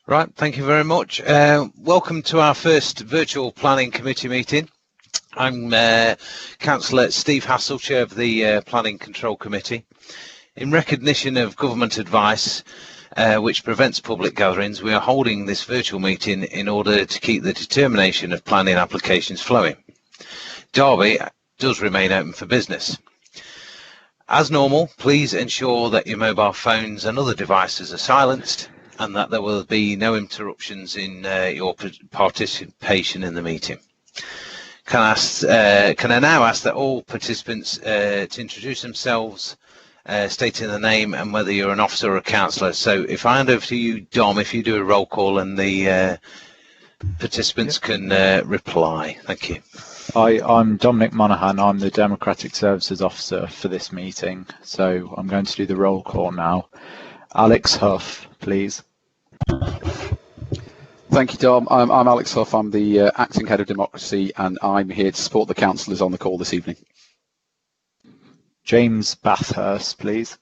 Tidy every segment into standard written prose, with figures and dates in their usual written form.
Right, thank you very much. Welcome to our first virtual planning committee meeting. I'm Councillor Steve Hassell, Chair of the Planning Control Committee. In recognition of government advice which prevents public gatherings, we are holding this virtual meeting in order to keep the determination of planning applications flowing. Derby does remain open for business. As normal, please ensure that your mobile phones and other devices are silenced and that there will be no interruptions in your participation in the meeting. Can I now ask that all participants to introduce themselves, stating their name and whether you're an officer or a councillor. So if I hand over to you, Dom, if you do a roll call and the participants can reply. Thank you. I'm Dominic Monaghan. I'm the Democratic Services Officer for this meeting. So I'm going to do the roll call now. Alex Huff, please. Thank you, Dom. I'm Alex Huff. I'm the Acting Head of Democracy, and I'm here to support the councillors on the call this evening. James Bathurst, please.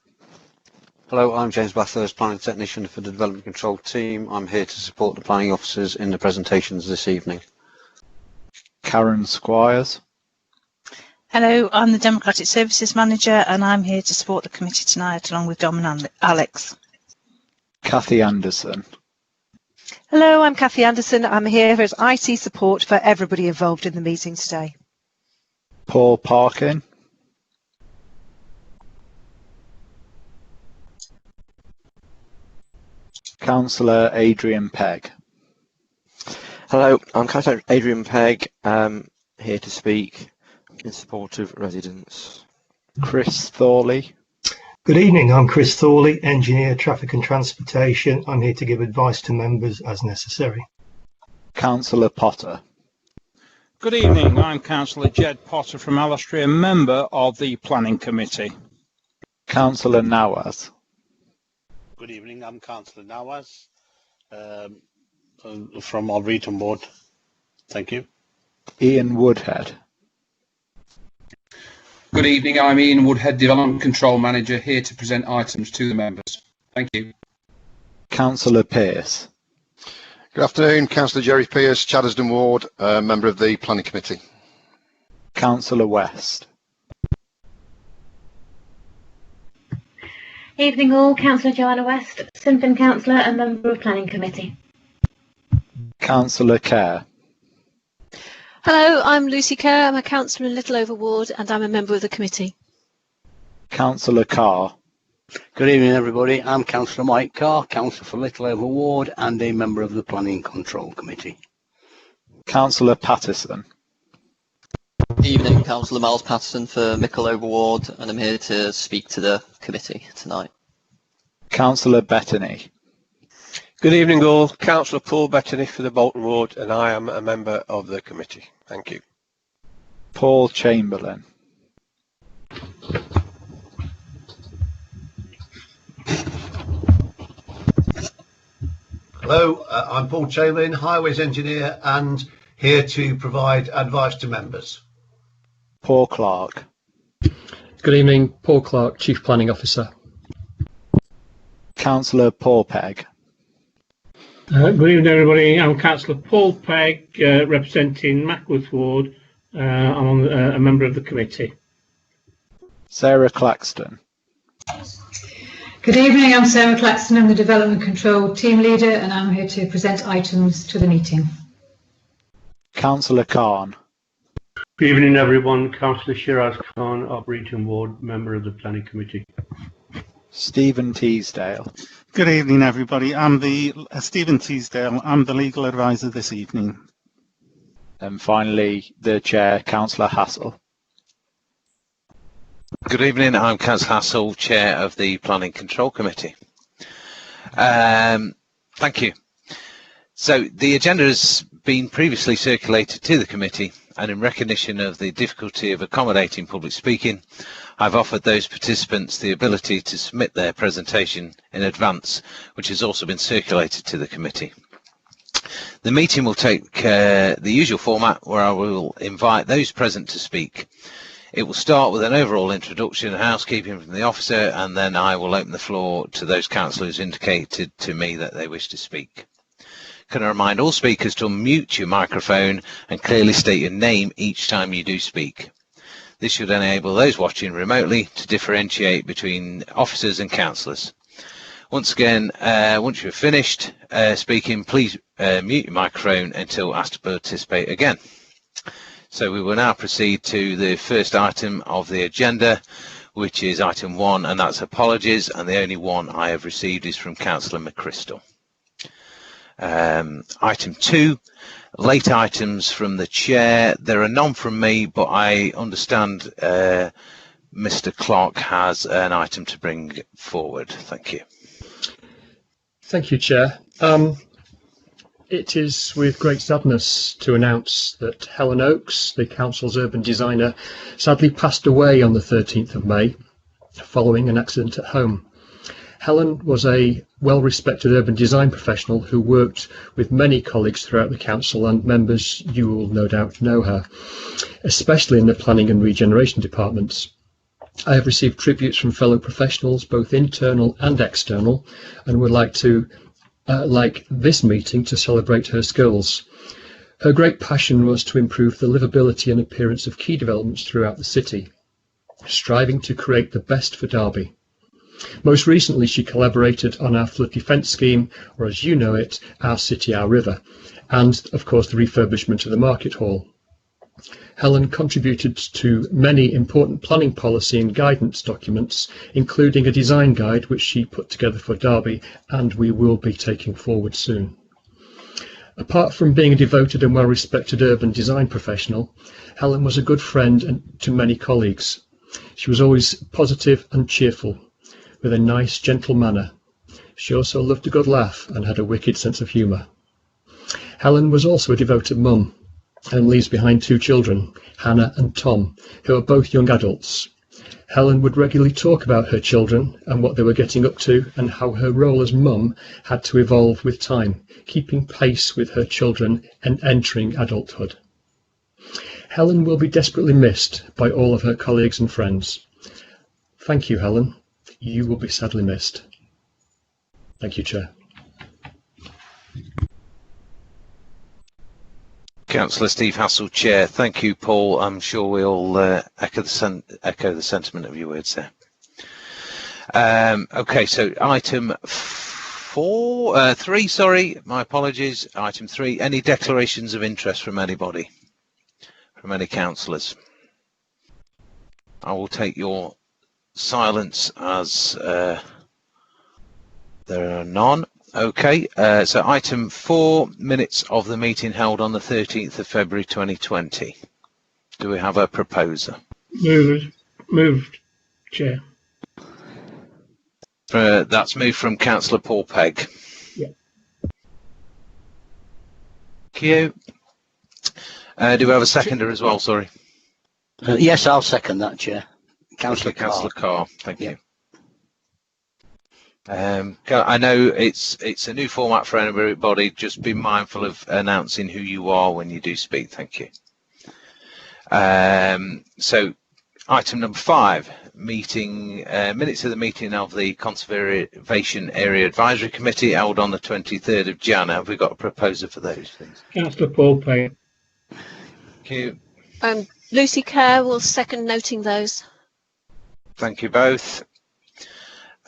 Hello, I'm James Bathurst, Planning Technician for the Development Control Team. I'm here to support the planning officers in the presentations this evening. Karen Squires. Hello, I'm the Democratic Services Manager and I'm here to support the committee tonight along with Dom and Alex. Kathy Anderson. Hello, I'm Kathy Anderson. I'm here as IT support for everybody involved in the meeting today. Paul Parkin. Councillor Adrian Peck. Hello, I'm Councillor Adrian Peck. Here to speak in support of residents. Chris Thorley. Good evening, I'm Chris Thorley, Engineer, Traffic and Transportation. I'm here to give advice to members as necessary. Councillor Potter. Good evening, I'm Councillor Jed Potter from Arnold a member of the Planning Committee. Councillor Nawaz. Good evening, I'm Councillor Nawaz from Arboretum Board. Thank you. Ian Woodhead. Good evening, I'm Ian Woodhead, Development Control Manager, here to present items to the members. Thank you. Councillor Pearce. Good afternoon, Councillor Jerry Pearce, Chaddersden Ward, member of the Planning Committee. Councillor West. Evening all, Councillor Joanna West, Sinfin Councillor and member of Planning Committee. Councillor Kerr. Hello, I'm Lucy Kerr. I'm a councillor in Littleover Ward and I'm a member of the committee. Councillor Carr. Good evening everybody, I'm Councillor Mike Carr, councillor for Littleover Ward and a member of the Planning Control Committee. Councillor Patterson. Evening, Councillor Miles Patterson for Mickleover Ward and I'm here to speak to the committee tonight. Councillor Bettany. Good evening all, Councillor Paul Bettany for the Bolton Ward and I am a member of the committee. Thank you. Paul Chamberlain. Hello, I'm Paul Chamberlain, Highways Engineer and here to provide advice to members. Paul Clark. Good evening, Paul Clark, Chief Planning Officer. Councillor Paul Pegg. Good evening everybody, I'm Councillor Paul Pegg, representing Mackworth Ward. I'm a member of the committee. Sarah Claxton. Good evening, I'm Sarah Claxton, I'm the Development Control Team Leader and I'm here to present items to the meeting. Councillor Khan. Good evening everyone, Councillor Shiraz Khan, Arboretum Ward, member of the Planning Committee. Stephen Teasdale. Good evening everybody, I'm Stephen Teasdale, I'm the legal advisor this evening. And finally the Chair, Councillor Hassell. Good evening, I'm Councillor Hassell, Chair of the Planning Control Committee. Thank you. So the agenda has been previously circulated to the committee and in recognition of the difficulty of accommodating public speaking, I've offered those participants the ability to submit their presentation in advance, which has also been circulated to the committee. The meeting will take the usual format where I will invite those present to speak. It will start with an overall introduction and housekeeping from the officer, and then I will open the floor to those councillors indicated to me that they wish to speak. Can I remind all speakers to unmute your microphone and clearly state your name each time you do speak. This should enable those watching remotely to differentiate between officers and councillors. Once again, once you're finished speaking, please mute your microphone until asked to participate again. So we will now proceed to the first item of the agenda, which is item 1, and that's apologies, and the only one I have received is from Councillor McChrystal. Item 2, late items from the chair. There are none from me, but I understand Mr. Clark has an item to bring forward. Thank you. Thank you, Chair. It is with great sadness to announce that Helen Oakes, the Council's urban designer, sadly passed away on the 13th of May following an accident at home. Helen was a well-respected urban design professional who worked with many colleagues throughout the Council, and members, you will no doubt know her, especially in the planning and regeneration departments. I have received tributes from fellow professionals, both internal and external, and would like this meeting to celebrate her skills. Her great passion was to improve the livability and appearance of key developments throughout the city, striving to create the best for Derby. Most recently, she collaborated on our flood defence scheme, or as you know it, Our City, Our River, and of course the refurbishment of the Market Hall. Helen contributed to many important planning policy and guidance documents, including a design guide which she put together for Derby and we will be taking forward soon. Apart from being a devoted and well-respected urban design professional, Helen was a good friend to many colleagues. She was always positive and cheerful, with a nice, gentle manner. She also loved a good laugh and had a wicked sense of humour. Helen was also a devoted mum, and leaves behind 2 children, Hannah and Tom, who are both young adults. Helen would regularly talk about her children and what they were getting up to, and how her role as mum had to evolve with time, keeping pace with her children and entering adulthood. Helen will be desperately missed by all of her colleagues and friends. Thank you, Helen. You will be sadly missed. Thank you, Chair. Councillor Steve Hassell, Chair. Thank you, Paul. I'm sure we'll echo the sentiment of your words there. Okay, so item 3, sorry, my apologies. Item 3, any declarations of interest from anybody, from any councillors? I will take your silence as there are none. Okay, so item 4, minutes of the meeting held on the 13th of February 2020. Do we have a proposer? Moved, Chair. That's moved from Councillor Paul Pegg. Yeah. Thank you. Do we have a seconder as well, sorry? Yes, I'll second that, Chair. Councillor Carr, thank you. I know it's a new format for everybody. Just be mindful of announcing who you are when you do speak. Thank you. So, item number 5, meeting minutes of the meeting of the Conservation Area Advisory Committee held on the 23rd of January. Have we got a proposer for those, please? Councillor Paul Payne. Thank you. Lucy Kerr will second noting those. Thank you both.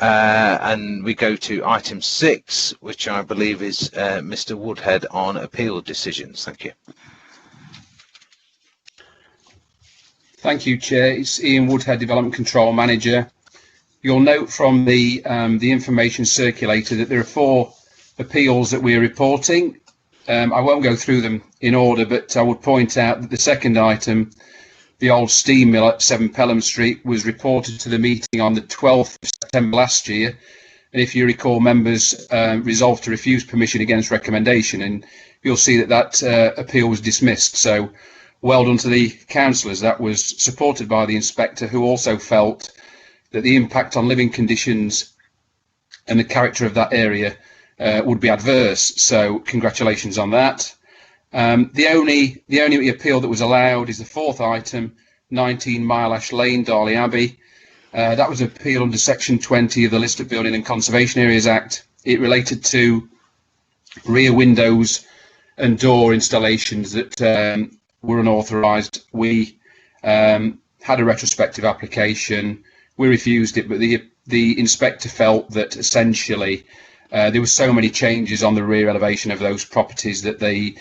And we go to item 6, which I believe is Mr. Woodhead on appeal decisions. Thank you. Thank you, Chair. It's Ian Woodhead, Development Control Manager. You'll note from the information circulated that there are 4 appeals that we're reporting. I won't go through them in order, but I would point out that the second item, the old steam mill at 7 Pelham Street, was reported to the meeting on the 12th of September last year. And if you recall, members resolved to refuse permission against recommendation, and you'll see that appeal was dismissed. So well done to the councillors. That was supported by the inspector, who also felt that the impact on living conditions and the character of that area would be adverse. So congratulations on that. The only appeal that was allowed is the 4th item, 19 Mile Ash Lane, Darley Abbey. That was an appeal under section 20 of the List of Building and Conservation Areas Act. It related to rear windows and door installations that were unauthorised. We had a retrospective application. We refused it, but the inspector felt that essentially there were so many changes on the rear elevation of those properties that the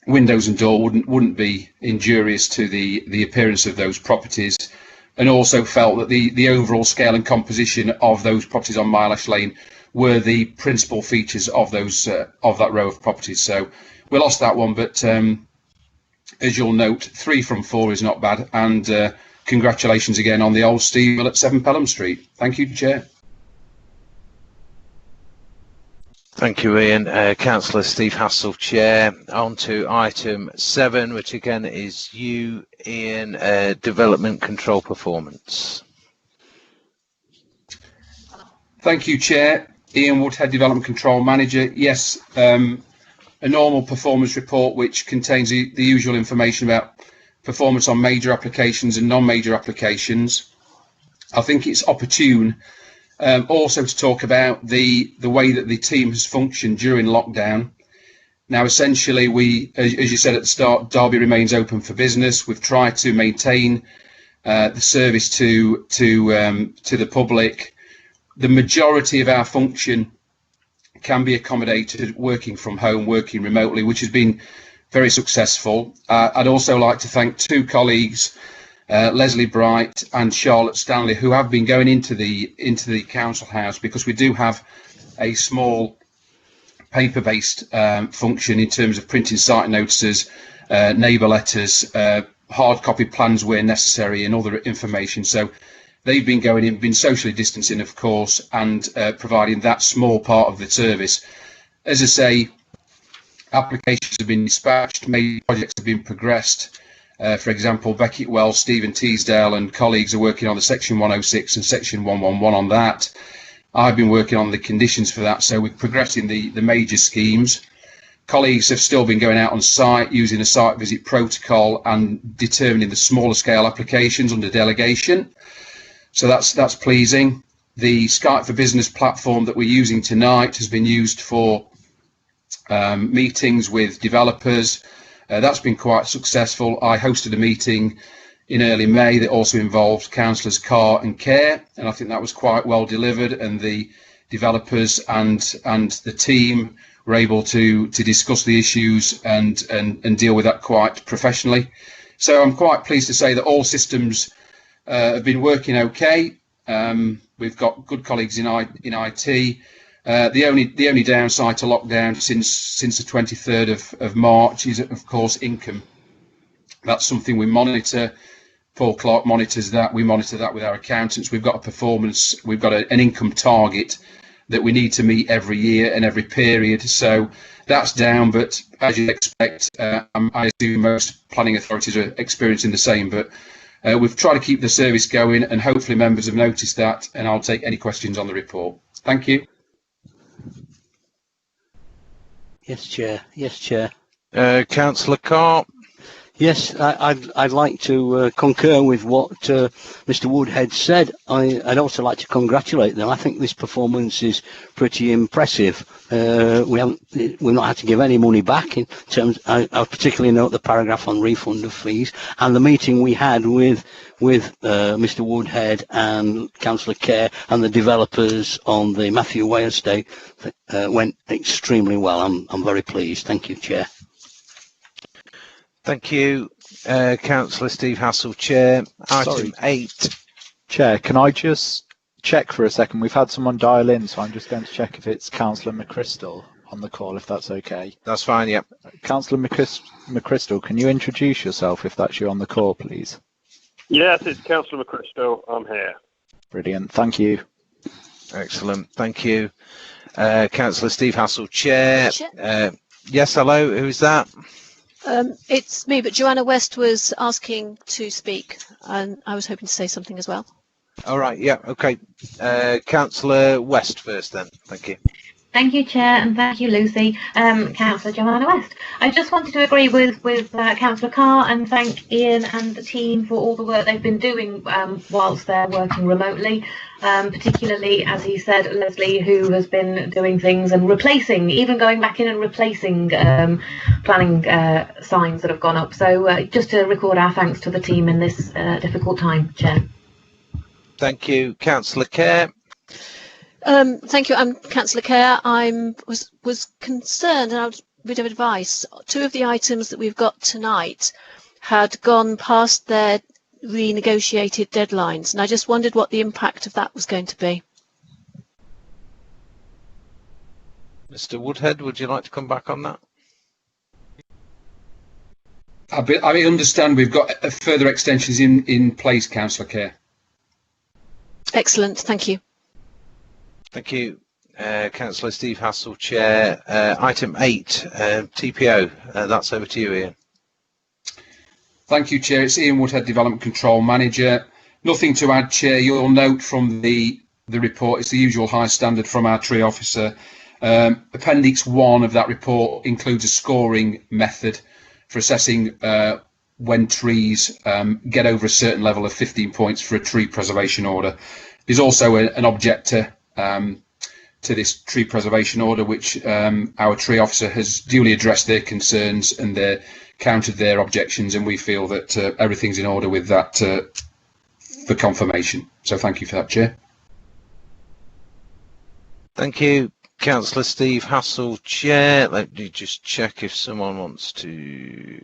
windows and door wouldn't be injurious to the appearance of those properties, and also felt that the overall scale and composition of those properties on Mileash Lane were the principal features of those of that row of properties. So we lost that one, but as you'll note, 3 from 4 is not bad, and congratulations again on the old steel mill at 7 Pelham Street. Thank you, Chair. Thank you, Ian. Councillor Steve Hassell, Chair. On to item 7, which again is you, Ian, Development Control Performance. Thank you, Chair. Ian Woodhead, Development Control Manager. Yes, a normal performance report which contains the usual information about performance on major applications and non-major applications. I think it's opportune also to talk about the way that the team has functioned during lockdown. Now, essentially, as you said at the start, Derby remains open for business. We've tried to maintain the service to the public. The majority of our function can be accommodated working from home, working remotely, which has been very successful. I'd also like to thank 2 colleagues, Leslie Bright and Charlotte Stanley, who have been going into the council house, because we do have a small paper-based function in terms of printing site notices, neighbour letters, hard copy plans where necessary, and other information. So they've been going in, been socially distancing, of course, and providing that small part of the service. As I say, applications have been dispatched, major projects have been progressed. For example, Beckett Wells, Stephen Teasdale and colleagues are working on the Section 106 and Section 111 on that. I've been working on the conditions for that, so we're progressing the major schemes. Colleagues have still been going out on site using a site visit protocol and determining the smaller scale applications under delegation. So that's pleasing. The Skype for Business platform that we're using tonight has been used for meetings with developers. That's been quite successful. I hosted a meeting in early May that also involved councillors Carr and Care, and I think that was quite well delivered, and the developers and the team were able to discuss the issues and deal with that quite professionally. So I'm quite pleased to say that all systems have been working okay. We've got good colleagues in IT. The only downside to lockdown since the 23rd of March is, of course, income. That's something we monitor. Paul Clark monitors that. We monitor that with our accountants. We've got a performance. We've got an income target that we need to meet every year and every period. So that's down, but as you'd expect, I assume most planning authorities are experiencing the same. But we've tried to keep the service going, and hopefully members have noticed that, and I'll take any questions on the report. Thank you. Yes, Chair. Yes, Chair. Councillor Carr. Yes, I'd like to concur with what Mr. Woodhead said. I'd also like to congratulate them. I think this performance is pretty impressive. We've not had to give any money back. In terms, I particularly note the paragraph on refund of fees, and the meeting we had with Mr. Woodhead and Councillor Kerr and the developers on the Matthew Way estate went extremely well. I'm very pleased. Thank you, Chair. Thank you, Councillor Steve Hassell, Chair. Item 8. Chair, can I just check for a second? We've had someone dial in, so I'm just going to check if it's Councillor McChrystal on the call, if that's okay. That's fine, yep. Councillor McChrystal, can you introduce yourself if that's you on the call, please? Yes, it's Councillor McChrystal. I'm here. Brilliant. Thank you. Excellent. Thank you. Councillor Steve Hassell, Chair. Yes, hello. Who's that? It's me, but Joanna West was asking to speak, and I was hoping to say something as well. All right, yeah, okay. Councillor West first then, thank you. Thank you, Chair, and thank you, Lucy. Councillor Joanna West. I just wanted to agree with Councillor Carr and thank Ian and the team for all the work they've been doing whilst they're working remotely, particularly, as he said, Leslie, who has been doing things and replacing, even going back in and replacing planning signs that have gone up. So just to record our thanks to the team in this difficult time, Chair. Thank you, Councillor Kerr. Thank you. I'm Councillor Kerr. I was concerned, and I was a bit of advice. 2 of the items that we've got tonight had gone past their renegotiated deadlines, and I just wondered what the impact of that was going to be. Mr. Woodhead, would you like to come back on that? I understand we've got further extensions in place, Councillor Kerr. Excellent. Thank you. Thank you, Councillor Steve Hassel, Chair. Item 8, TPO. That's over to you, Ian. Thank you, Chair. It's Ian Woodhead, Development Control Manager. Nothing to add, Chair. You'll note from the report, it's the usual high standard from our tree officer. Appendix 1 of that report includes a scoring method for assessing when trees get over a certain level of 15 points for a tree preservation order. There's also an objector to this tree preservation order, which our tree officer has duly addressed their concerns and countered their objections, and we feel that everything's in order with that for confirmation. So thank you for that, Chair. Thank you, Councillor Steve Hassel, Chair. Let me just check if someone wants to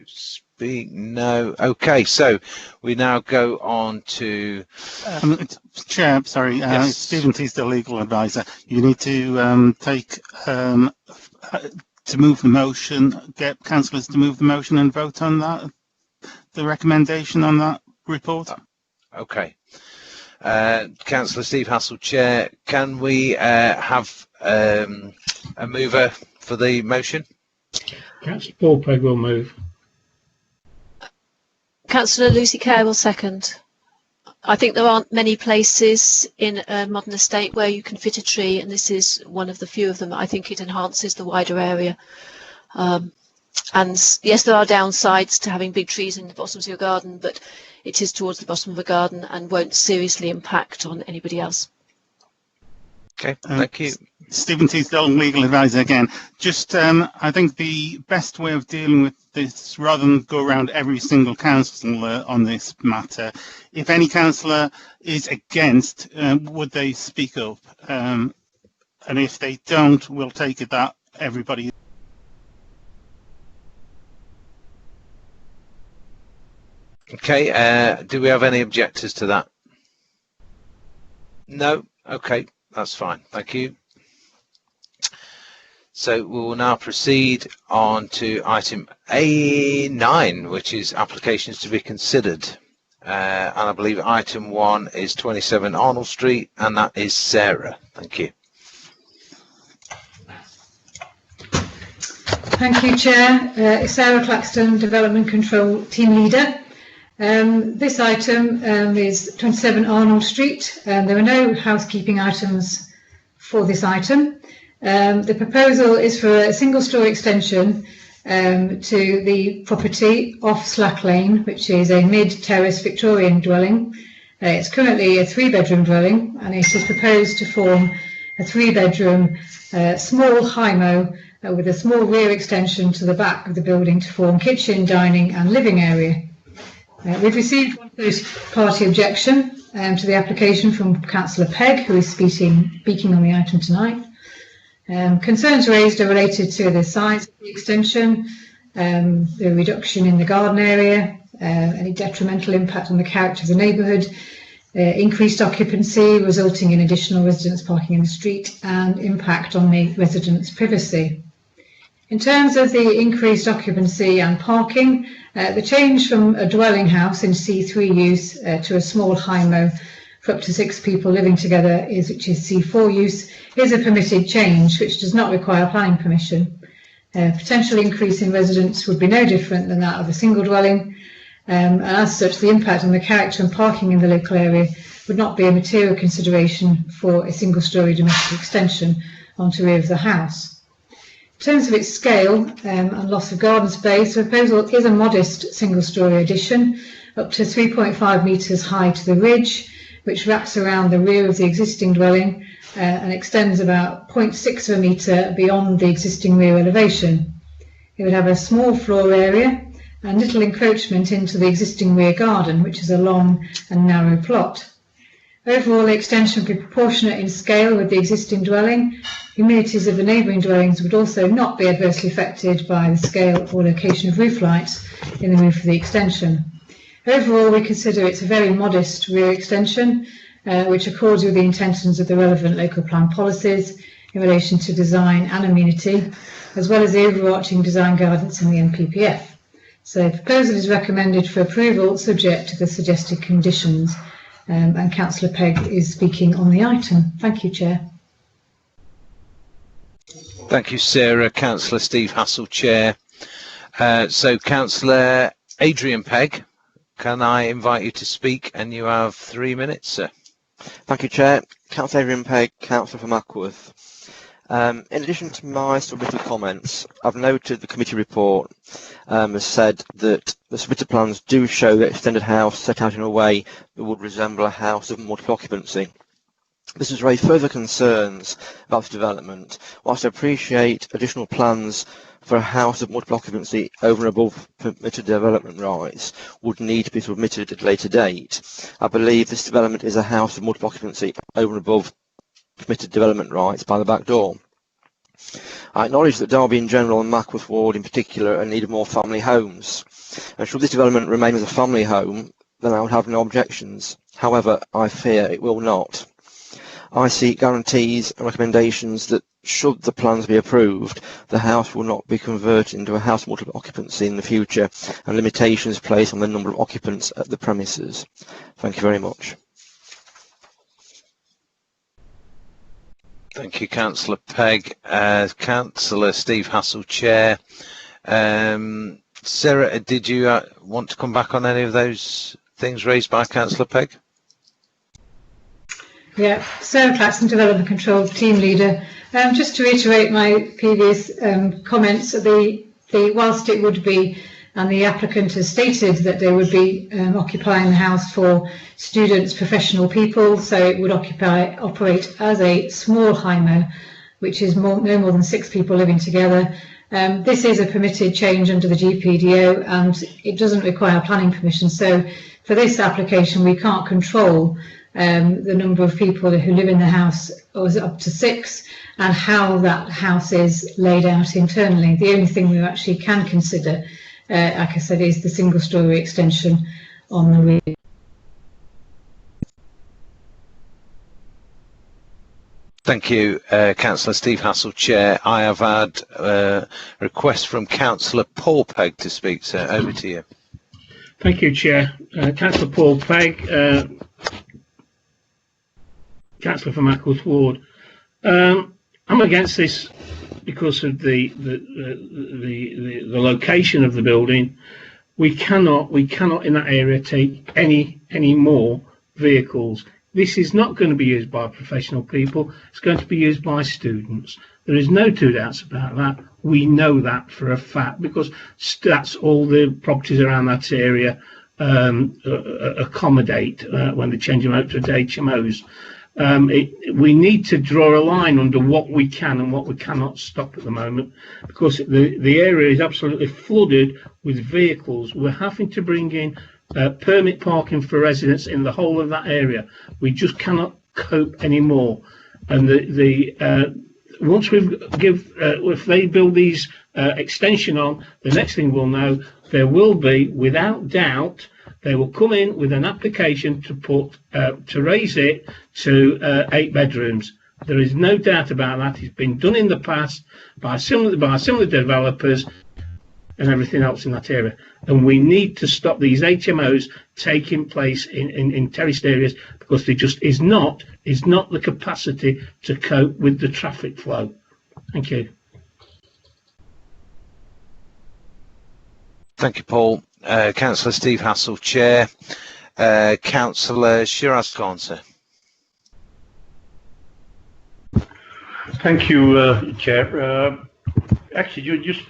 speak. No. Okay, so we now go on to... Chair, sorry, yes. Stephen Teasdale, Legal Advisor. You need to to move the motion, get councillors to move the motion and vote on that, the recommendation on that report. Okay. Councillor Steve Hassel, Chair, can we have a mover for the motion? Councillor Paul Pegg will move. Councillor Lucy Kerr will second. I think there aren't many places in a modern estate where you can fit a tree, and this is one of the few of them. I think it enhances the wider area. And yes, there are downsides to having big trees in the bottom of your garden, but it is towards the bottom of a garden and won't seriously impact on anybody else. Okay, thank you. Stephen Teasdale, Legal Advisor again. Just, I think the best way of dealing with this, rather than go around every single councillor on this matter, if any councillor is against, would they speak up? And if they don't, we'll take it that everybody... Okay, do we have any objectors to that? No? Okay, that's fine. Thank you. So we will now proceed on to item A9, which is applications to be considered. And I believe item 1 is 27 Arnold Street, and that is Sarah. Thank you. Thank you, Chair. Sarah Claxton, Development Control Team Leader. This item is 27 Arnold Street. There are no housekeeping items for this item. The proposal is for a single-storey extension to the property off Slack Lane, which is a mid-terrace Victorian dwelling. It's currently a 3-bedroom dwelling, and it is proposed to form a 3-bedroom small HIMO with a small rear extension to the back of the building to form kitchen, dining and living area. We've received one first-party objection to the application from Councillor Peck, who is speaking on the item tonight. Concerns raised are related to the size of the extension, the reduction in the garden area, any detrimental impact on the character of the neighbourhood, increased occupancy resulting in additional residents parking in the street, and impact on the residents' privacy. In terms of the increased occupancy and parking, the change from a dwelling house in C3 use to a small HIMO for up to 6 people living together, which is C4 use, is a permitted change which does not require planning permission. Potential increase in residents would be no different than that of a single dwelling, and as such the impact on the character and parking in the local area would not be a material consideration for a single-storey domestic extension, onto the rear of the house. In terms of its scale and loss of garden space, the proposal is a modest single-storey addition, up to 3.5 metres high to the ridge, which wraps around the rear of the existing dwelling and extends about 0.6 of a metre beyond the existing rear elevation. It would have a small floor area and little encroachment into the existing rear garden, which is a long and narrow plot. Overall, the extension would be proportionate in scale with the existing dwelling. Amenities of the neighbouring dwellings would also not be adversely affected by the scale or location of roof lights in the roof of the extension. Overall, we consider it's a very modest rear extension, which accords with the intentions of the relevant local plan policies in relation to design and amenity, as well as the overarching design guidance in the NPPF. So the proposal is recommended for approval subject to the suggested conditions, and Councillor Pegg is speaking on the item. Thank you, Chair. Thank you, Sarah. Councillor Steve Hassell, Chair. So Councillor Adrian Pegg, can I invite you to speak? And you have 3 minutes, sir. Thank you, Chair. Councillor Adrian Pegg, Councillor for Mackworth. In addition to my submitted comments, I've noted the committee report has said that the submitted plans do show the extended house set out in a way that would resemble a house of multiple occupancy. This has raised further concerns about the development. Whilst I appreciate additional plans for a house of multiple occupancy over and above permitted development rights would need to be submitted at a later date, I believe this development is a house of multiple occupancy over and above permitted development rights by the back door. I acknowledge that Derby in general and Mackworth Ward in particular are in need of more family homes, and should this development remain as a family home, then I would have no objections. However, I fear it will not. I seek guarantees and recommendations that should the plans be approved, the house will not be converted into a house of multiple occupancy in the future and limitations placed on the number of occupants at the premises. Thank you very much. Thank you, Councillor Pegg. Councillor Steve Hassell, Chair. Sarah, did you want to come back on any of those things raised by Councillor Pegg? Yeah, Sarah Claxton, Development Control Team Leader. Just to reiterate my previous comments, whilst it would be, and the applicant has stated that they would be occupying the house for students, professional people, so it would operate as a small HIMO, which is no more than 6 people living together. This is a permitted change under the GPDO and it doesn't require planning permission. So for this application, we can't control the number of people who live in the house, or is up to 6, and how that house is laid out internally. The only thing we actually can consider, like I said, is the single-storey extension on the rear. Thank you, Councillor Steve Hassell, Chair. I have had a request from Councillor Paul Pegg to speak, sir. Over to you. Thank you, Chair. Councillor Paul Pegg, Councillor for Mackworth Ward. I'm against this because of the location of the building. We cannot in that area take any more vehicles. This is not going to be used by professional people. It's going to be used by students. There is no two doubts about that. We know that for a fact because that's all the properties around that area accommodate when they change them out to HMOs. We need to draw a line under what we can and what we cannot stop at the moment because the area is absolutely flooded with vehicles. We're having to bring in permit parking for residents in the whole of that area. We just cannot cope anymore. And once if they build these extension on, the next thing we'll know, there will be, without doubt, they will come in with an application to raise it to 8 bedrooms. There is no doubt about that. It's been done in the past by similar developers and everything else in that area. And we need to stop these HMOs taking place in terraced areas because there just is not the capacity to cope with the traffic flow. Thank you. Thank you, Paul. Councillor Steve Hassell, Chair. Councillor Shiraz Khan, sir. Thank you, Chair. Actually, you just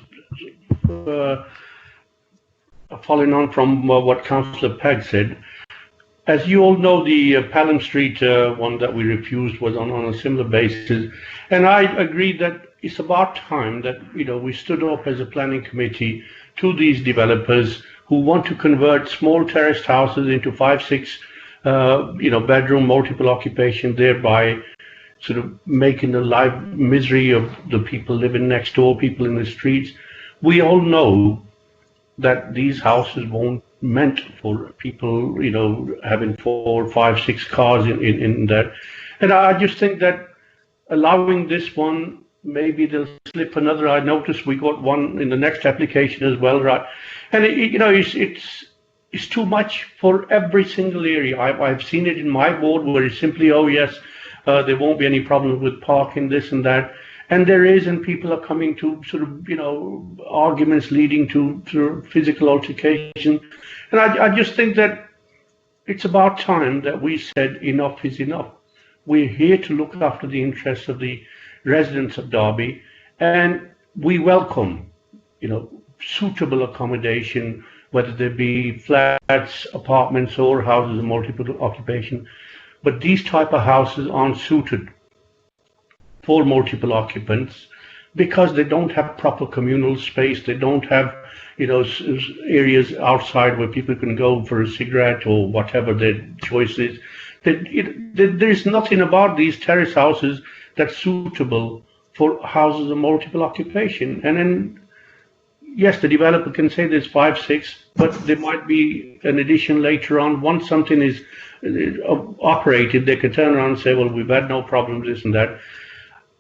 following on from what Councillor Peck said. As you all know, the Pelham Street one that we refused was on a similar basis, and I agree that it's about time that we stood up as a planning committee to these developers who want to convert small terraced houses into 5, 6, bedroom multiple occupation, thereby sort of making the life misery of the people living next door, people in the streets. We all know that these houses weren't meant for people, having 4, 5, 6 cars in that. And I just think that allowing this one, maybe they'll slip another. I noticed we got one in the next application as well, right? And it's too much for every single area. I've seen it in my ward where it's simply, oh yes, there won't be any problems with parking, this and that. And there is, and people are coming to sort of, arguments leading to physical altercation. And I just think that it's about time that we said enough is enough. We're here to look after the interests of the residents of Derby, and we welcome, suitable accommodation, whether they be flats, apartments, or houses of multiple occupation. But these type of houses aren't suited for multiple occupants because they don't have proper communal space. They don't have, areas outside where people can go for a cigarette or whatever their choice is. There's nothing about these terrace houses that's suitable for houses of multiple occupation. And then, yes, the developer can say there's 5, 6, but there might be an addition later on. Once something is operated, they can turn around and say, well, we've had no problems, this and that.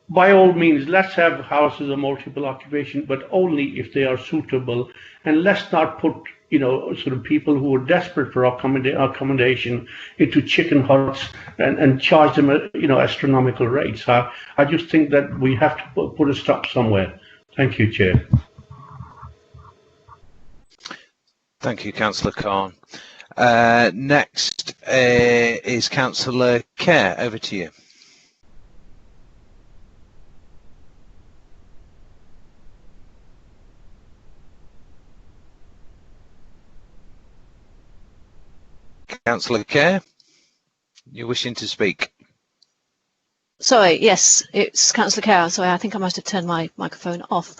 By all means, let's have houses of multiple occupation, but only if they are suitable. And let's not put, sort of people who are desperate for accommodation into chicken huts and charge them, astronomical rates. I just think that we have to put a stop somewhere. Thank you, Chair. Thank you, Councillor Khan. Next is Councillor Kerr. Over to you. Councillor Kerr, you're wishing to speak. Sorry, yes, it's Councillor Kerr. Sorry, I think I must have turned my microphone off.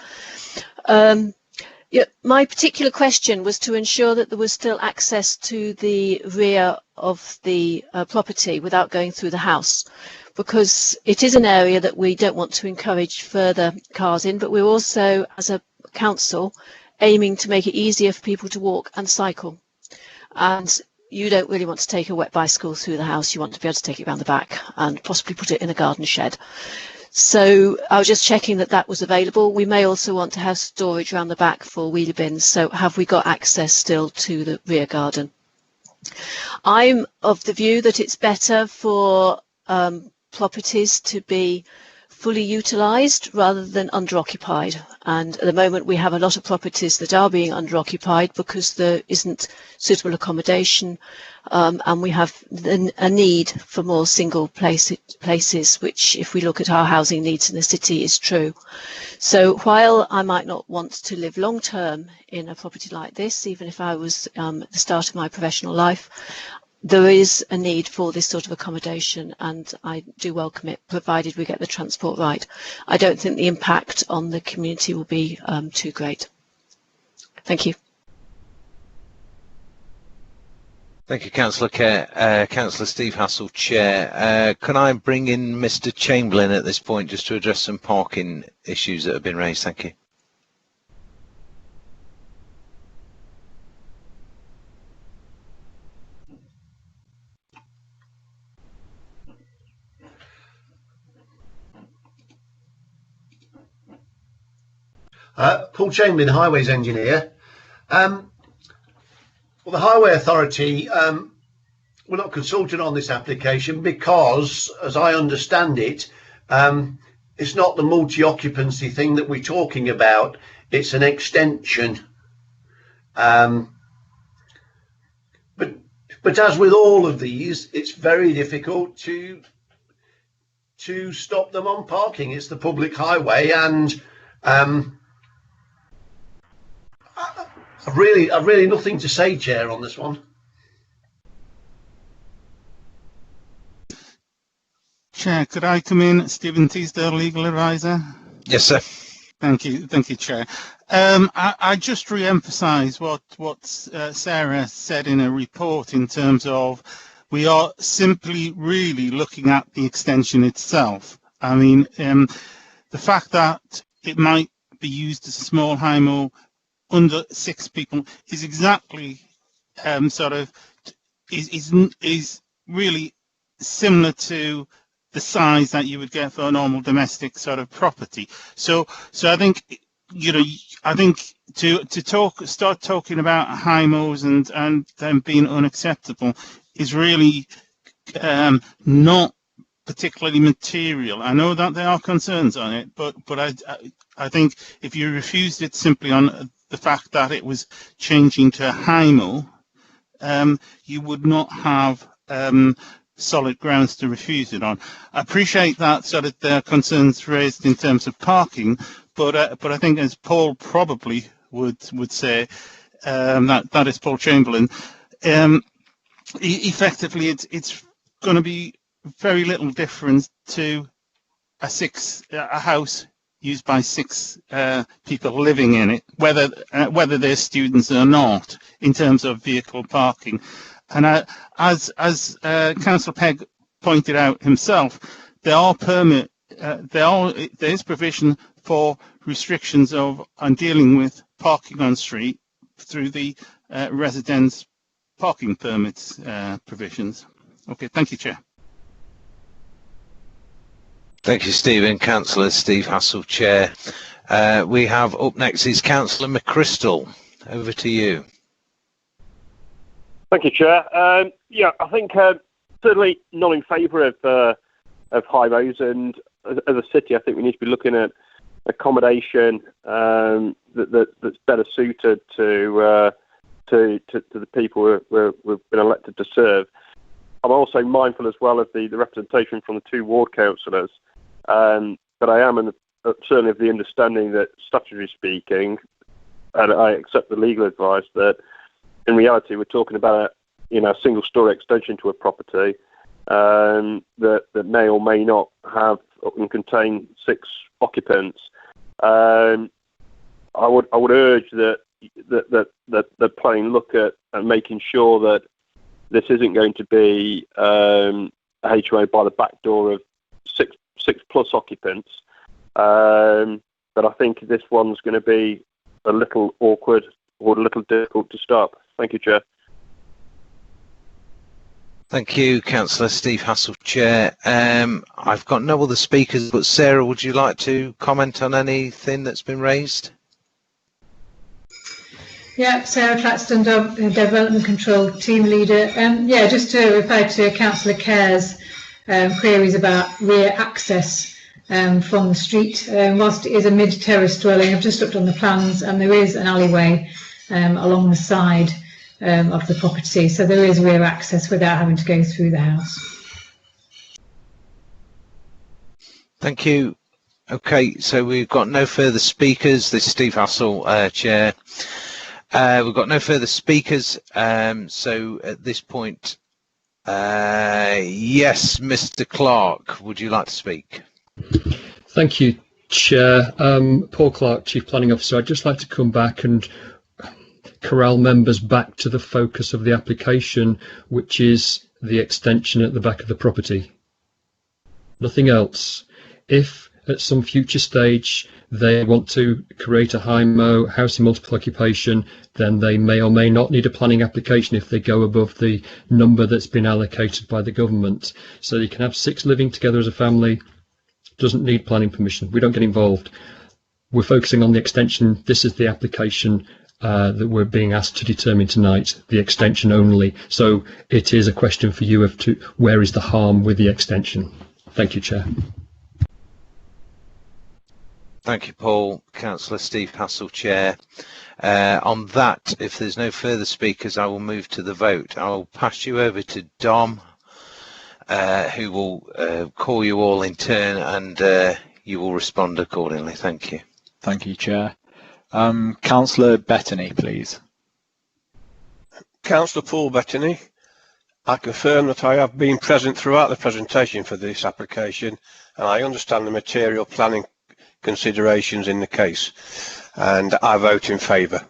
Yeah, my particular question was to ensure that there was still access to the rear of the property without going through the house, because it is an area that we don't want to encourage further cars in, but we're also, as a council, aiming to make it easier for people to walk and cycle. And you don't really want to take a wet bicycle through the house. You want to be able to take it around the back and possibly put it in a garden shed. So I was just checking that that was available. We may also want to have storage around the back for wheelie bins. So have we got access still to the rear garden? I'm of the view that it's better for properties to be fully utilised rather than under-occupied. And at the moment we have a lot of properties that are being under-occupied because there isn't suitable accommodation, and we have a need for more single places, which, if we look at our housing needs in the city, is true. So while I might not want to live long-term in a property like this, even if I was at the start of my professional life, there is a need for this sort of accommodation, and I do welcome it, provided we get the transport right. I don't think the impact on the community will be too great. Thank you. Thank you, Councillor Kerr. Councillor Steve Hassel, Chair. Can I bring in Mr. Chamberlain at this point just to address some parking issues that have been raised? Thank you. Paul Chamberlain, Highways Engineer. Well, the Highway Authority were not consulted on this application because, as I understand it, it's not the multi-occupancy thing that we're talking about. It's an extension. But as with all of these, it's very difficult to to stop them on parking. It's the public highway, and I've really nothing to say, Chair, on this one. Chair, could I come in? Stephen Teasdale, legal advisor. Yes, sir. Thank you, Chair. I just re-emphasise what Sarah said in her report in terms of we are simply really looking at the extension itself. I mean, the fact that it might be used as a small HIMO under 6 people is exactly is really similar to the size that you would get for a normal domestic sort of property. So I think, I think to start talking about HIMOs and them being unacceptable is really not particularly material. I know that there are concerns on it, but I think if you refused it simply on the fact that it was changing to a HIMO, you would not have solid grounds to refuse it on. I appreciate that sort of there are concerns raised in terms of parking, but I think, as Paul probably would say, that is Paul Chamberlain. Effectively, it's going to be very little difference to a house used by 6 people living in it, whether they're students or not, in terms of vehicle parking. And as Councillor Peck pointed out himself, there is provision for restrictions on dealing with parking on street through the residence parking permits provisions. Okay, thank you, Chair. Thank you, Stephen. Councillor Steve Hassel, Chair. We have up next is Councillor McChrystal. Over to you. Thank you, Chair. Yeah, I think certainly not in favour of HIMOs, and as a city, I think we need to be looking at accommodation that's better suited to the people we've been elected to serve. I'm also mindful as well of the representation from the 2 ward councillors, but I am certainly of the understanding that, statutory speaking, and I accept the legal advice that in reality we're talking about a single-storey extension to a property that may or may not have and contain 6 occupants. I would urge that planning look at making sure that this isn't going to be a HMO by the back door of 6 plus occupants. But I think this one's going to be a little awkward or a little difficult to stop. Thank you, Chair. Thank you, Councillor Steve Hassel, Chair. I've got no other speakers, but Sarah, would you like to comment on anything that's been raised? Yeah, Sarah Claxton, Development Control Team Leader. Yeah, just to reply to Councillor Kerr's queries about rear access from the street. Whilst it is a mid-terrace dwelling, I've just looked on the plans and there is an alleyway along the side of the property, so there is rear access without having to go through the house. Thank you. Okay, so we've got no further speakers. This is Steve Hassel, Chair. We've got no further speakers, so at this point, yes, Mr. Clark, would you like to speak? Thank you, Chair. Paul Clark, Chief Planning Officer. I'd just like to come back and corral members back to the focus of the application, which is the extension at the back of the property. Nothing else. If at some future stage they want to create a HIMO, housing multiple occupation, then they may or may not need a planning application if they go above the number that's been allocated by the government. So you can have 6 living together as a family, doesn't need planning permission. We don't get involved. We're focusing on the extension. This is the application that we're being asked to determine tonight, the extension only. So it is a question for you of where is the harm with the extension. Thank you, Chair. Thank you, Paul. Councillor Steve Hassel, Chair. On that, if there's no further speakers, I will move to the vote. I will pass you over to Dom who will call you all in turn, and you will respond accordingly. Thank you. Thank you, Chair. Councillor Bettany, please. Councillor Paul Bettany, I confirm that I have been present throughout the presentation for this application, and I understand the material planning considerations in the case, and I vote in favour.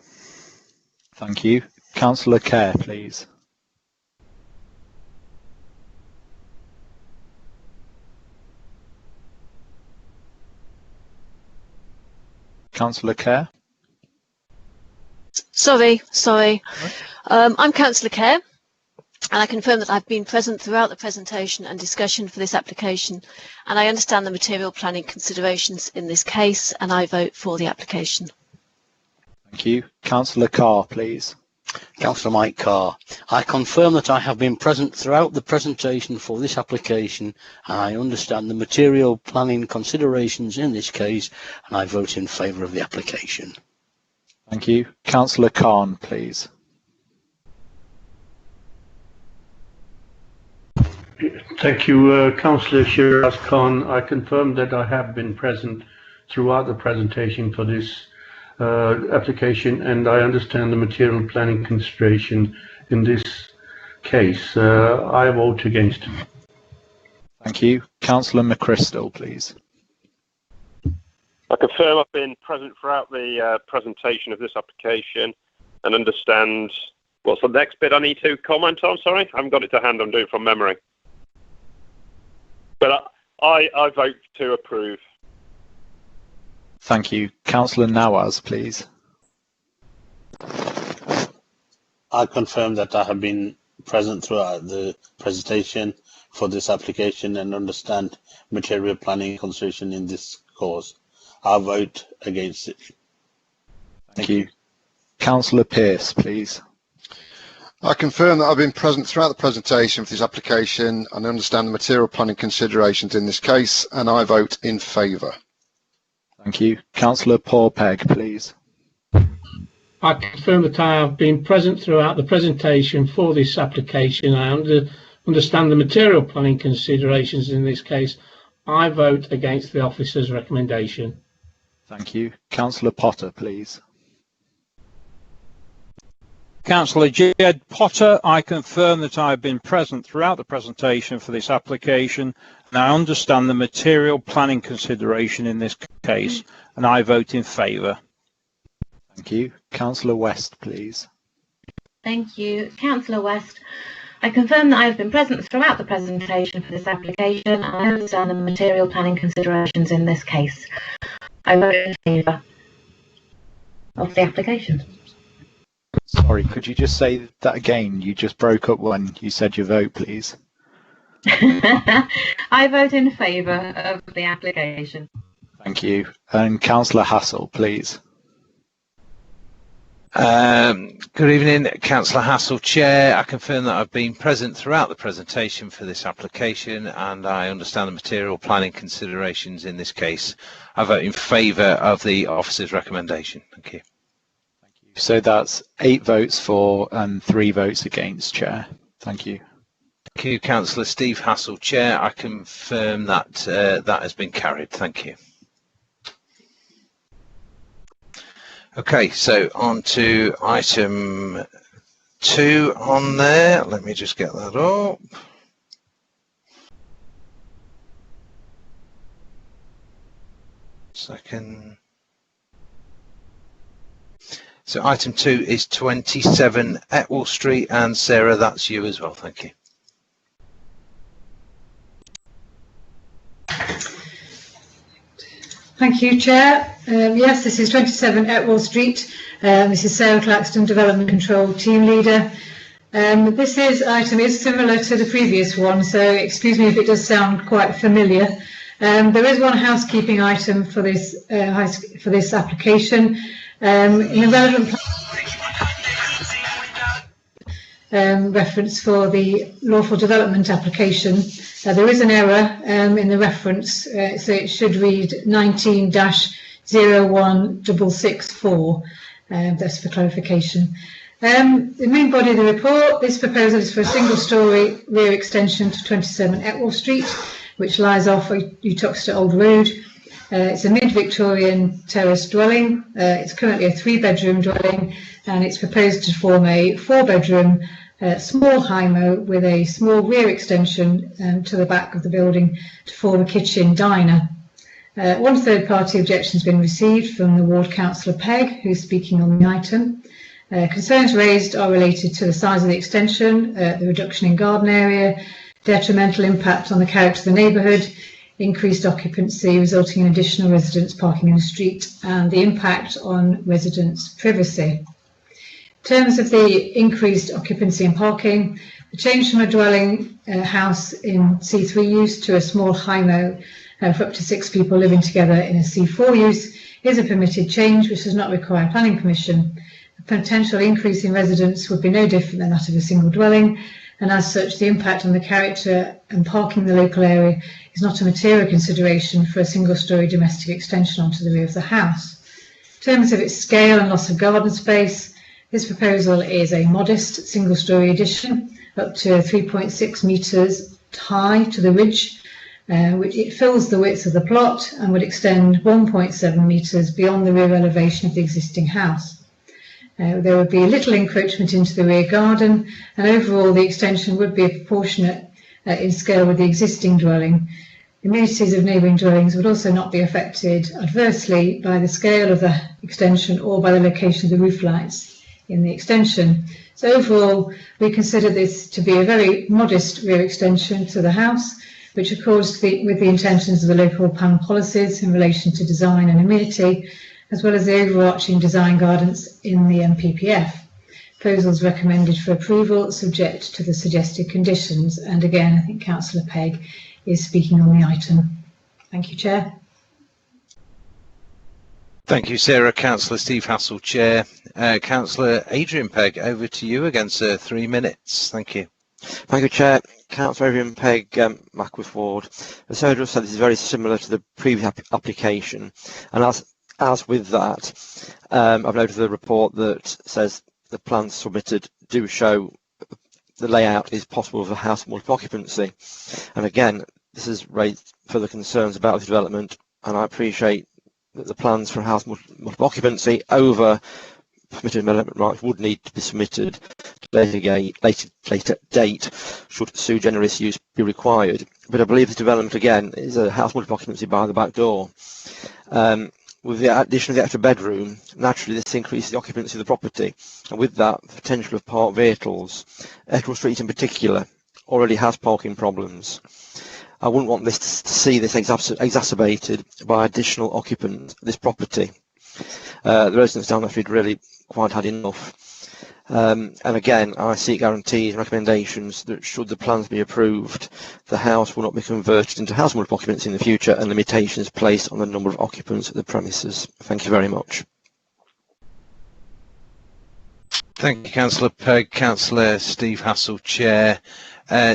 Thank you. Councillor Kerr, please. Councillor Kerr. Sorry. I'm Councillor Kerr, and I confirm that I've been present throughout the presentation and discussion for this application, and I understand the material planning considerations in this case, and I vote for the application. Thank you. Councillor Carr, please. Councillor Mike Carr. I confirm that I have been present throughout the presentation for this application, and I understand the material planning considerations in this case, and I vote in favour of the application. Thank you. Councillor Khan, please. Thank you, Councillor Shiraz Khan. I confirm that I have been present throughout the presentation for this application, and I understand the material planning consideration in this case. I vote against. Thank you. Councillor McChrystal, please. I confirm I've been present throughout the presentation of this application and understand. What's the next bit I need to comment on? Sorry, I haven't got it to hand. I'm doing it from memory. But I vote to approve. Thank you. Councillor Nawaz, please. I confirm that I have been present throughout the presentation for this application and understand material planning consideration in this cause. I vote against it. Thank you. Councillor Pearce, please. I confirm that I've been present throughout the presentation for this application and understand the material planning considerations in this case, and I vote in favour. Thank you. Councillor Paul Pegg, please. I confirm that I have been present throughout the presentation for this application. I understand the material planning considerations in this case. I vote against the officer's recommendation. Thank you. Councillor Potter, please. Councillor Jed Potter, I confirm that I have been present throughout the presentation for this application, and I understand the material planning consideration in this case, and I vote in favour. Thank you. Councillor West, please. Thank you. Councillor West, I confirm that I have been present throughout the presentation for this application, and I understand the material planning considerations in this case. I vote in favour of the application. Sorry, could you just say that again? You just broke up when you said your vote, please. I vote in favour of the application. Thank you. And Councillor Hassel, please. Good evening, Councillor Hassel, Chair. I confirm that I've been present throughout the presentation for this application, and I understand the material planning considerations in this case. I vote in favour of the officer's recommendation. Thank you. So that's 8 votes for and 3 votes against, Chair. Thank you. Thank you, Councillor Steve Hassel, Chair. I confirm that that has been carried. Thank you. Okay, so on to item 2 on there. Let me just get that up. Second. So item 2 is 27 Etwell Street, and Sarah, that's you as well. Thank you. Thank you, Chair. Yes, this is 27 Etwell Street. This is Sarah Claxton, Development Control Team Leader. This item is similar to the previous one, so excuse me if it does sound quite familiar. There is one housekeeping item for this application. In the relevant reference for the lawful development application, there is an error in the reference, so it should read 19-01664. That's for clarification. The main body of the report, this proposal is for a single-storey rear extension to 27 Etwall Street, which lies off Uttoxeter Old Road. It's a mid-Victorian terrace dwelling. It's currently a 3-bedroom dwelling, and it's proposed to form a 4-bedroom small HIMO with a small rear extension to the back of the building to form a kitchen diner. One third-party objection has been received from the Ward Councillor Peck, who's speaking on the item. Concerns raised are related to the size of the extension, the reduction in garden area, detrimental impact on the character of the neighbourhood, increased occupancy resulting in additional residents parking in the street, and the impact on residents' privacy. In terms of the increased occupancy and parking, the change from a dwelling house in C3 use to a small HIMO for up to 6 people living together in a C4 use is a permitted change which does not require planning permission. The potential increase in residents would be no different than that of a single dwelling, and as such the impact on the character and parking in the local area is not a material consideration for a single-storey domestic extension onto the rear of the house. In terms of its scale and loss of garden space, this proposal is a modest single-storey addition up to 3.6 metres high to the ridge, which it fills the width of the plot and would extend 1.7 metres beyond the rear elevation of the existing house. There would be little encroachment into the rear garden, and overall the extension would be proportionate in scale with the existing dwelling. The amenities of neighbouring dwellings would also not be affected adversely by the scale of the extension or by the location of the roof lights in the extension. So overall, we consider this to be a very modest rear extension to the house, which accords with the intentions of the local plan policies in relation to design and amenity, as well as the overarching design guidance in the MPPF. Proposals recommended for approval subject to the suggested conditions, and again I think Councillor Peck is speaking on the item. Thank you, Chair. Thank you, Sarah. Councillor Steve Hassell, Chair. Councillor Adrian Peck, over to you again, sir. 3 minutes. Thank you. Thank you, Chair. Councillor Adrian Peck, Mackworth Ward. As Sarah just said, this is very similar to the previous application, and as with that, I've noted the report that says the plans submitted do show the layout is possible for house multi-occupancy. And again, this has raised further concerns about the development, and I appreciate that the plans for house multi-occupancy over permitted development rights would need to be submitted to a later date should sui generis use be required. But I believe this development again is a house multi-occupancy by the back door. With the addition of the extra bedroom, naturally this increases the occupancy of the property, and with that the potential of parked vehicles. Etwall Street in particular already has parking problems. I wouldn't want this to see this exacerbated by additional occupants of this property. The residents down that street really quite had enough. And again, I seek guarantees and recommendations that should the plans be approved, the house will not be converted into house multi-occupancy in the future and limitations placed on the number of occupants at the premises. Thank you very much. Thank you, Councillor Peck. Councillor Steve Hassell, Chair.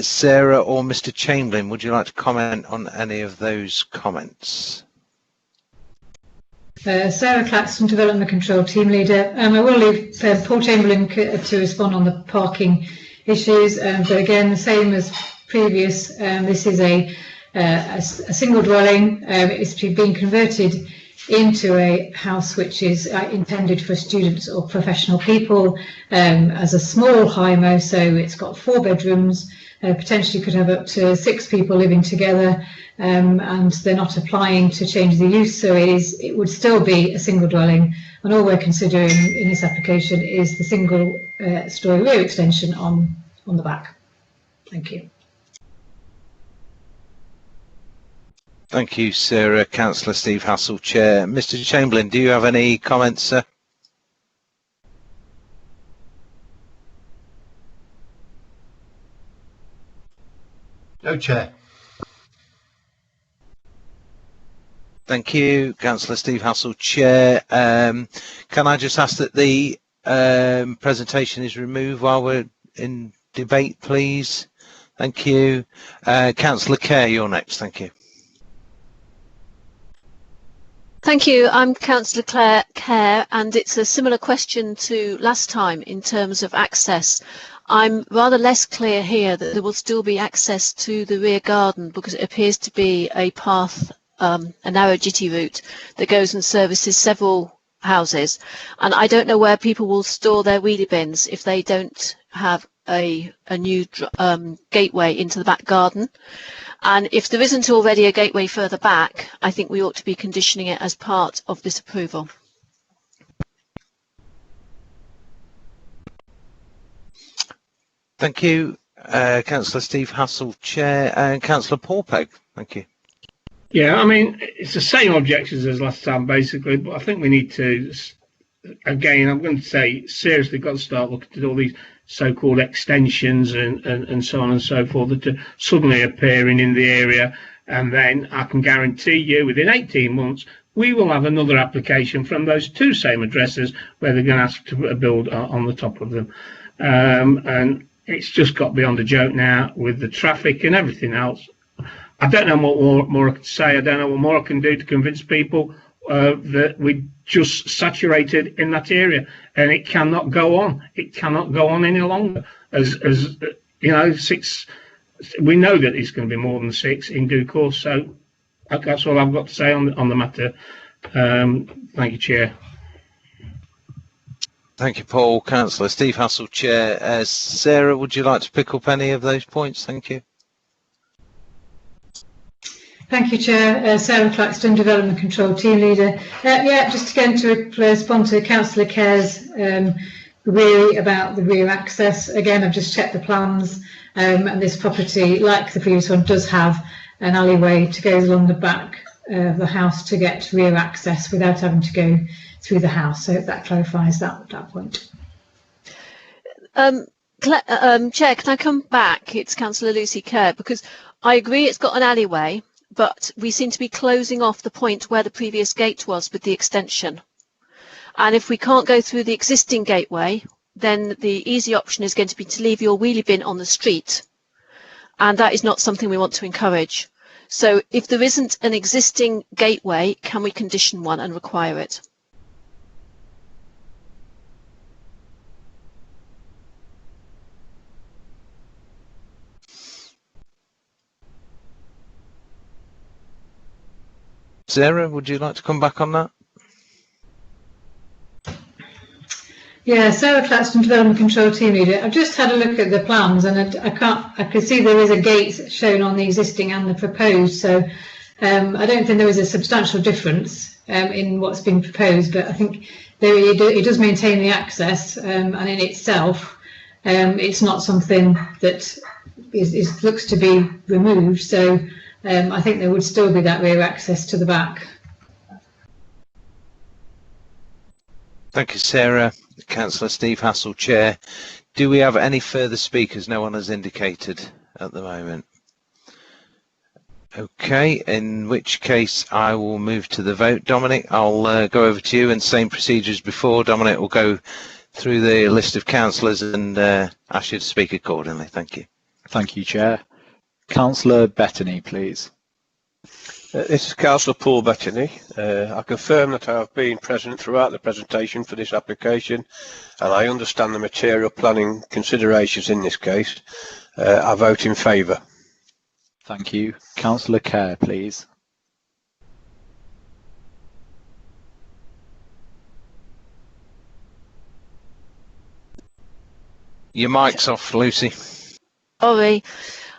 Sarah or Mr. Chamberlain, would you like to comment on any of those comments? Sarah Claxton, Development Control Team Leader. I will leave Paul Chamberlain to respond on the parking issues, but again, the same as previous, this is a single dwelling. It's being converted into a house which is intended for students or professional people as a small HIMO, so it's got 4 bedrooms, potentially could have up to 6 people living together, and they're not applying to change the use, so it would still be a single dwelling, and all we're considering in this application is the single storey rear extension on the back. Thank you. Thank you, Sarah. Councillor Steve Hassell, Chair. Mr. Chamberlain, do you have any comments, sir? No, Chair. Thank you, Councillor Steve Hassell, Chair. Can I just ask that the presentation is removed while we're in debate, please? Thank you. Councillor Kerr, you're next. Thank you. Thank you. I'm Councillor Claire Kerr, and it's a similar question to last time in terms of access. I'm rather less clear here that there will still be access to the rear garden because it appears to be a path, a narrow jitty route that goes and services several houses. And I don't know where people will store their wheelie bins if they don't have a new gateway into the back garden. And if there isn't already a gateway further back, I think we ought to be conditioning it as part of this approval. Thank you, Councillor Steve Hassell, Chair, and Councillor Paul Peck. Thank you. Yeah, I mean, it's the same objections as last time, basically, but I think we need to, again, I'm going to say, seriously got to start looking at all these so-called extensions and so on and so forth that are suddenly appearing in the area, and then I can guarantee you within 18 months we will have another application from those two same addresses where they're going to ask to build on the top of them, and it's just got beyond a joke now with the traffic and everything else. I don't know what more I can say. I don't know what more I can do to convince people that we're just saturated in that area, and it cannot go on. It cannot go on any longer. As you know, 6. We know that it's going to be more than 6 in due course. So that's all I've got to say on the matter. Thank you, Chair. Thank you, Paul. Councillor Steve Hassell, Chair. Sarah, would you like to pick up any of those points? Thank you. Thank you, Chair. Sarah Claxton, Development Control Team Leader. Yeah, just again to respond to Councillor Kerr's query about the rear access. Again, I've just checked the plans, and this property, like the previous one, does have an alleyway to go along the back of the house to get rear access without having to go through the house. So that clarifies that point. Chair, can I come back? It's Councillor Lucy Kerr, because I agree it's got an alleyway, but we seem to be closing off the point where the previous gate was with the extension. And if we can't go through the existing gateway, then the easy option is going to be to leave your wheelie bin on the street. And that is not something we want to encourage. So if there isn't an existing gateway, can we condition one and require it? Sarah, would you like to come back on that? Yeah, Sarah Claxton, Development Control Team Leader. I've just had a look at the plans, and I can see there is a gate shown on the existing and the proposed. So I don't think there is a substantial difference in what's been proposed, but I think it does maintain the access, and in itself, it's not something that looks to be removed. So I think there would still be that rear access to the back. Thank you, Sarah. Councillor Steve Hassell, Chair. Do we have any further speakers? No one has indicated at the moment. Okay, in which case I will move to the vote. Dominic, I'll go over to you, and same procedure as before. Dominic will go through the list of councillors and ask you to speak accordingly. Thank you. Thank you, Chair. Councillor Bettany, please. This is Councillor Paul Bettany. I confirm that I have been present throughout the presentation for this application, and I understand the material planning considerations in this case. I vote in favour. Thank you. Councillor Kerr, please. Your mic's off, Lucy. Sorry.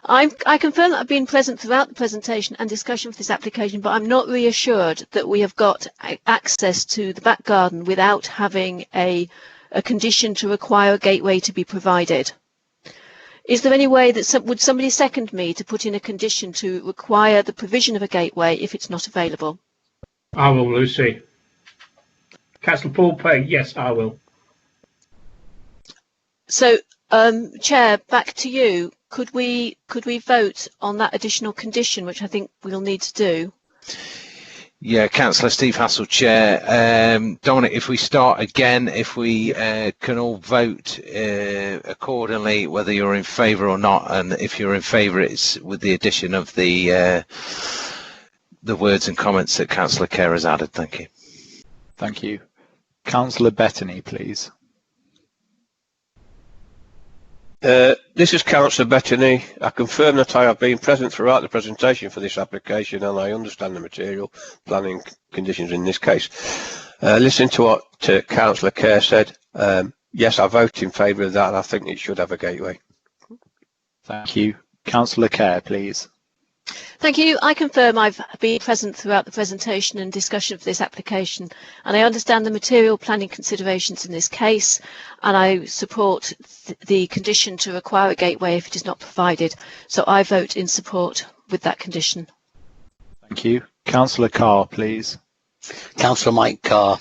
I confirm that I've been present throughout the presentation and discussion for this application, but I'm not reassured that we have got access to the back garden without having a condition to require a gateway to be provided. Is there any way that would somebody second me to put in a condition to require the provision of a gateway if it's not available? I will, Lucy. Councillor Paul Peck, yes, I will. So, Chair, back to you. Could we vote on that additional condition, which I think we'll need to do? Yeah, Councillor Steve Hassell, Chair. Dominic, if we start again, if we can all vote accordingly, whether you're in favour or not, and if you're in favour, it's with the addition of the the words and comments that Councillor Kerr has added. Thank you. Thank you. Councillor Bettany, please. This is Councillor Bettany. I confirm that I have been present throughout the presentation for this application and I understand the material planning conditions in this case. Listening to what Councillor Kerr said, yes, I vote in favour of that and I think it should have a gateway. Thank you. Councillor Kerr, please. Thank you. I confirm I've been present throughout the presentation and discussion of this application, and I understand the material planning considerations in this case, and I support the condition to require a gateway if it is not provided. So I vote in support with that condition. Thank you. Councillor Carr, please. Councillor Mike Carr.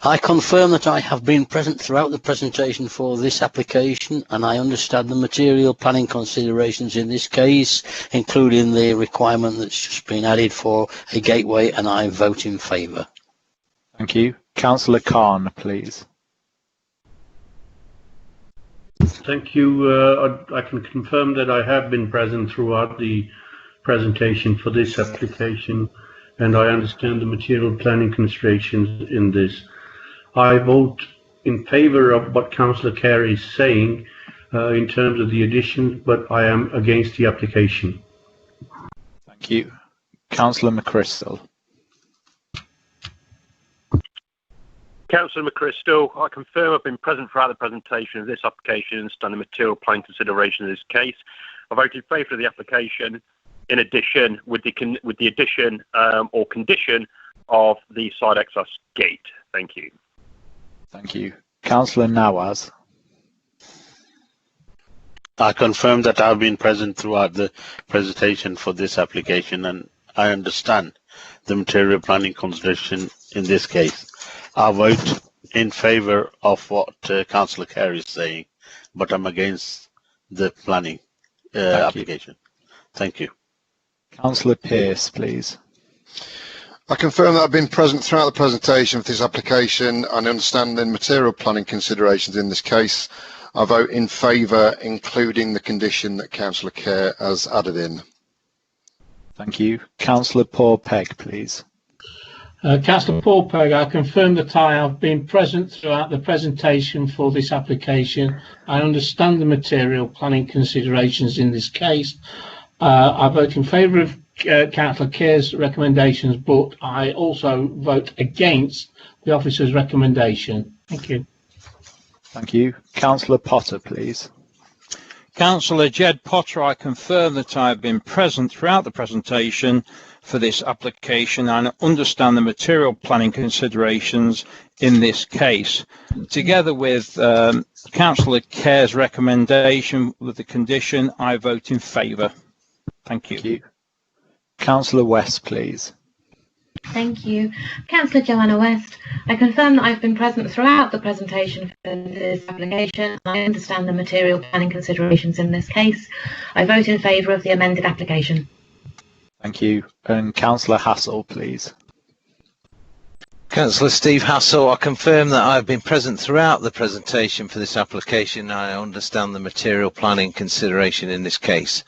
I confirm that I have been present throughout the presentation for this application and I understand the material planning considerations in this case, including the requirement that's just been added for a gateway, and I vote in favour. Thank you. Councillor Khan, please. Thank you. I can confirm that I have been present throughout the presentation for this application and I understand the material planning considerations in this. I vote in favour of what Councillor Kerr is saying in terms of the addition, but I am against the application. Thank you. Councillor McChrystal. Councillor McChrystal, I confirm I've been present throughout the presentation of this application and understand the material planning consideration in this case. I vote in favour of the application. In addition, with the addition or condition of the side access gate. Thank you. Thank you. Councillor Nawaz. I confirm that I've been present throughout the presentation for this application and I understand the material planning consideration in this case. I vote in favour of what Councillor Kerr is saying, but I'm against the planning application. Thank you. Councillor Pearce, please. I confirm that I've been present throughout the presentation of this application and understand the material planning considerations in this case. I vote in favour, including the condition that Councillor Kerr has added in. Thank you. Councillor Paul Peck, please. Councillor Paul Pegg, I confirm that I have been present throughout the presentation for this application. I understand the material planning considerations in this case. I vote in favour of Councillor Kerr's recommendations, but I also vote against the officer's recommendation. Thank you. Thank you. Councillor Potter, please. Councillor Jed Potter, I confirm that I have been present throughout the presentation for this application and understand the material planning considerations in this case. Together with Councillor Kerr's recommendation with the condition, I vote in favour. Thank you. Thank you. Councillor West, please. Thank you. Councillor Joanna West, I confirm that I've been present throughout the presentation for this application. I understand the material planning considerations in this case. I vote in favour of the amended application. Thank you. And Councillor Hassel, please. Councillor Steve Hassel, I confirm that I've been present throughout the presentation for this application. I understand the material planning consideration in this case.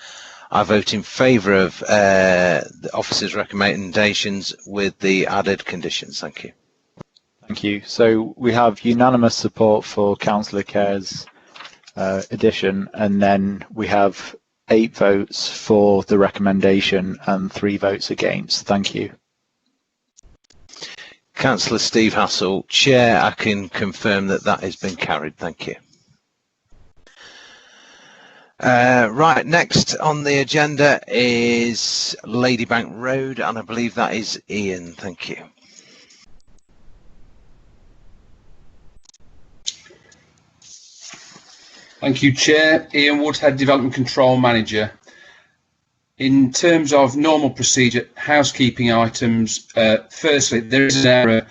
I vote in favour of the officer's recommendations with the added conditions. Thank you. Thank you. So we have unanimous support for Councillor Kerr's addition, and then we have 8 votes for the recommendation and 3 votes against. Thank you. Councillor Steve Hassel, Chair, I can confirm that that has been carried. Thank you. Right, next on the agenda is Ladybank Road, and I believe that is Ian. Thank you. Thank you, Chair. Ian Woodhead, Development Control Manager. In terms of normal procedure, housekeeping items, firstly, there is an error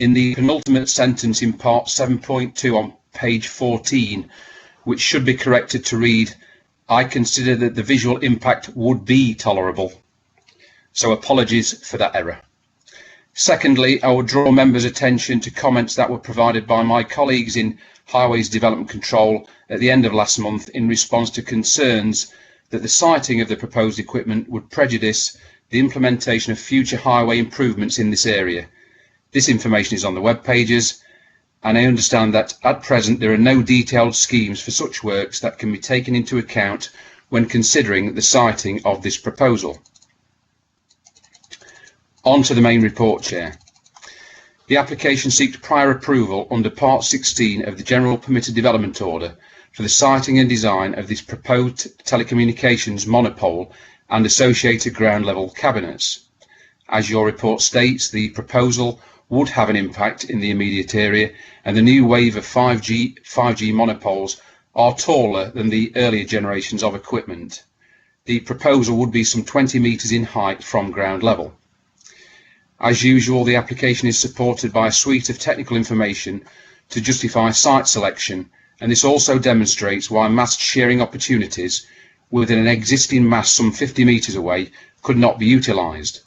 in the penultimate sentence in part 7.2 on page 14, which should be corrected to read, I consider that the visual impact would be tolerable. So apologies for that error. Secondly, I would draw members' attention to comments that were provided by my colleagues in Highways Development Control at the end of last month in response to concerns that the siting of the proposed equipment would prejudice the implementation of future highway improvements in this area. This information is on the web pages, and I understand that at present there are no detailed schemes for such works that can be taken into account when considering the siting of this proposal. On to the main report, Chair. The application seeks prior approval under Part 16 of the General Permitted Development Order for the siting and design of this proposed telecommunications monopole and associated ground level cabinets. As your report states, the proposal would have an impact in the immediate area, and the new wave of 5G monopoles are taller than the earlier generations of equipment. The proposal would be some 20 metres in height from ground level. As usual, the application is supported by a suite of technical information to justify site selection, and this also demonstrates why mast sharing opportunities within an existing mast some 50 metres away could not be utilised.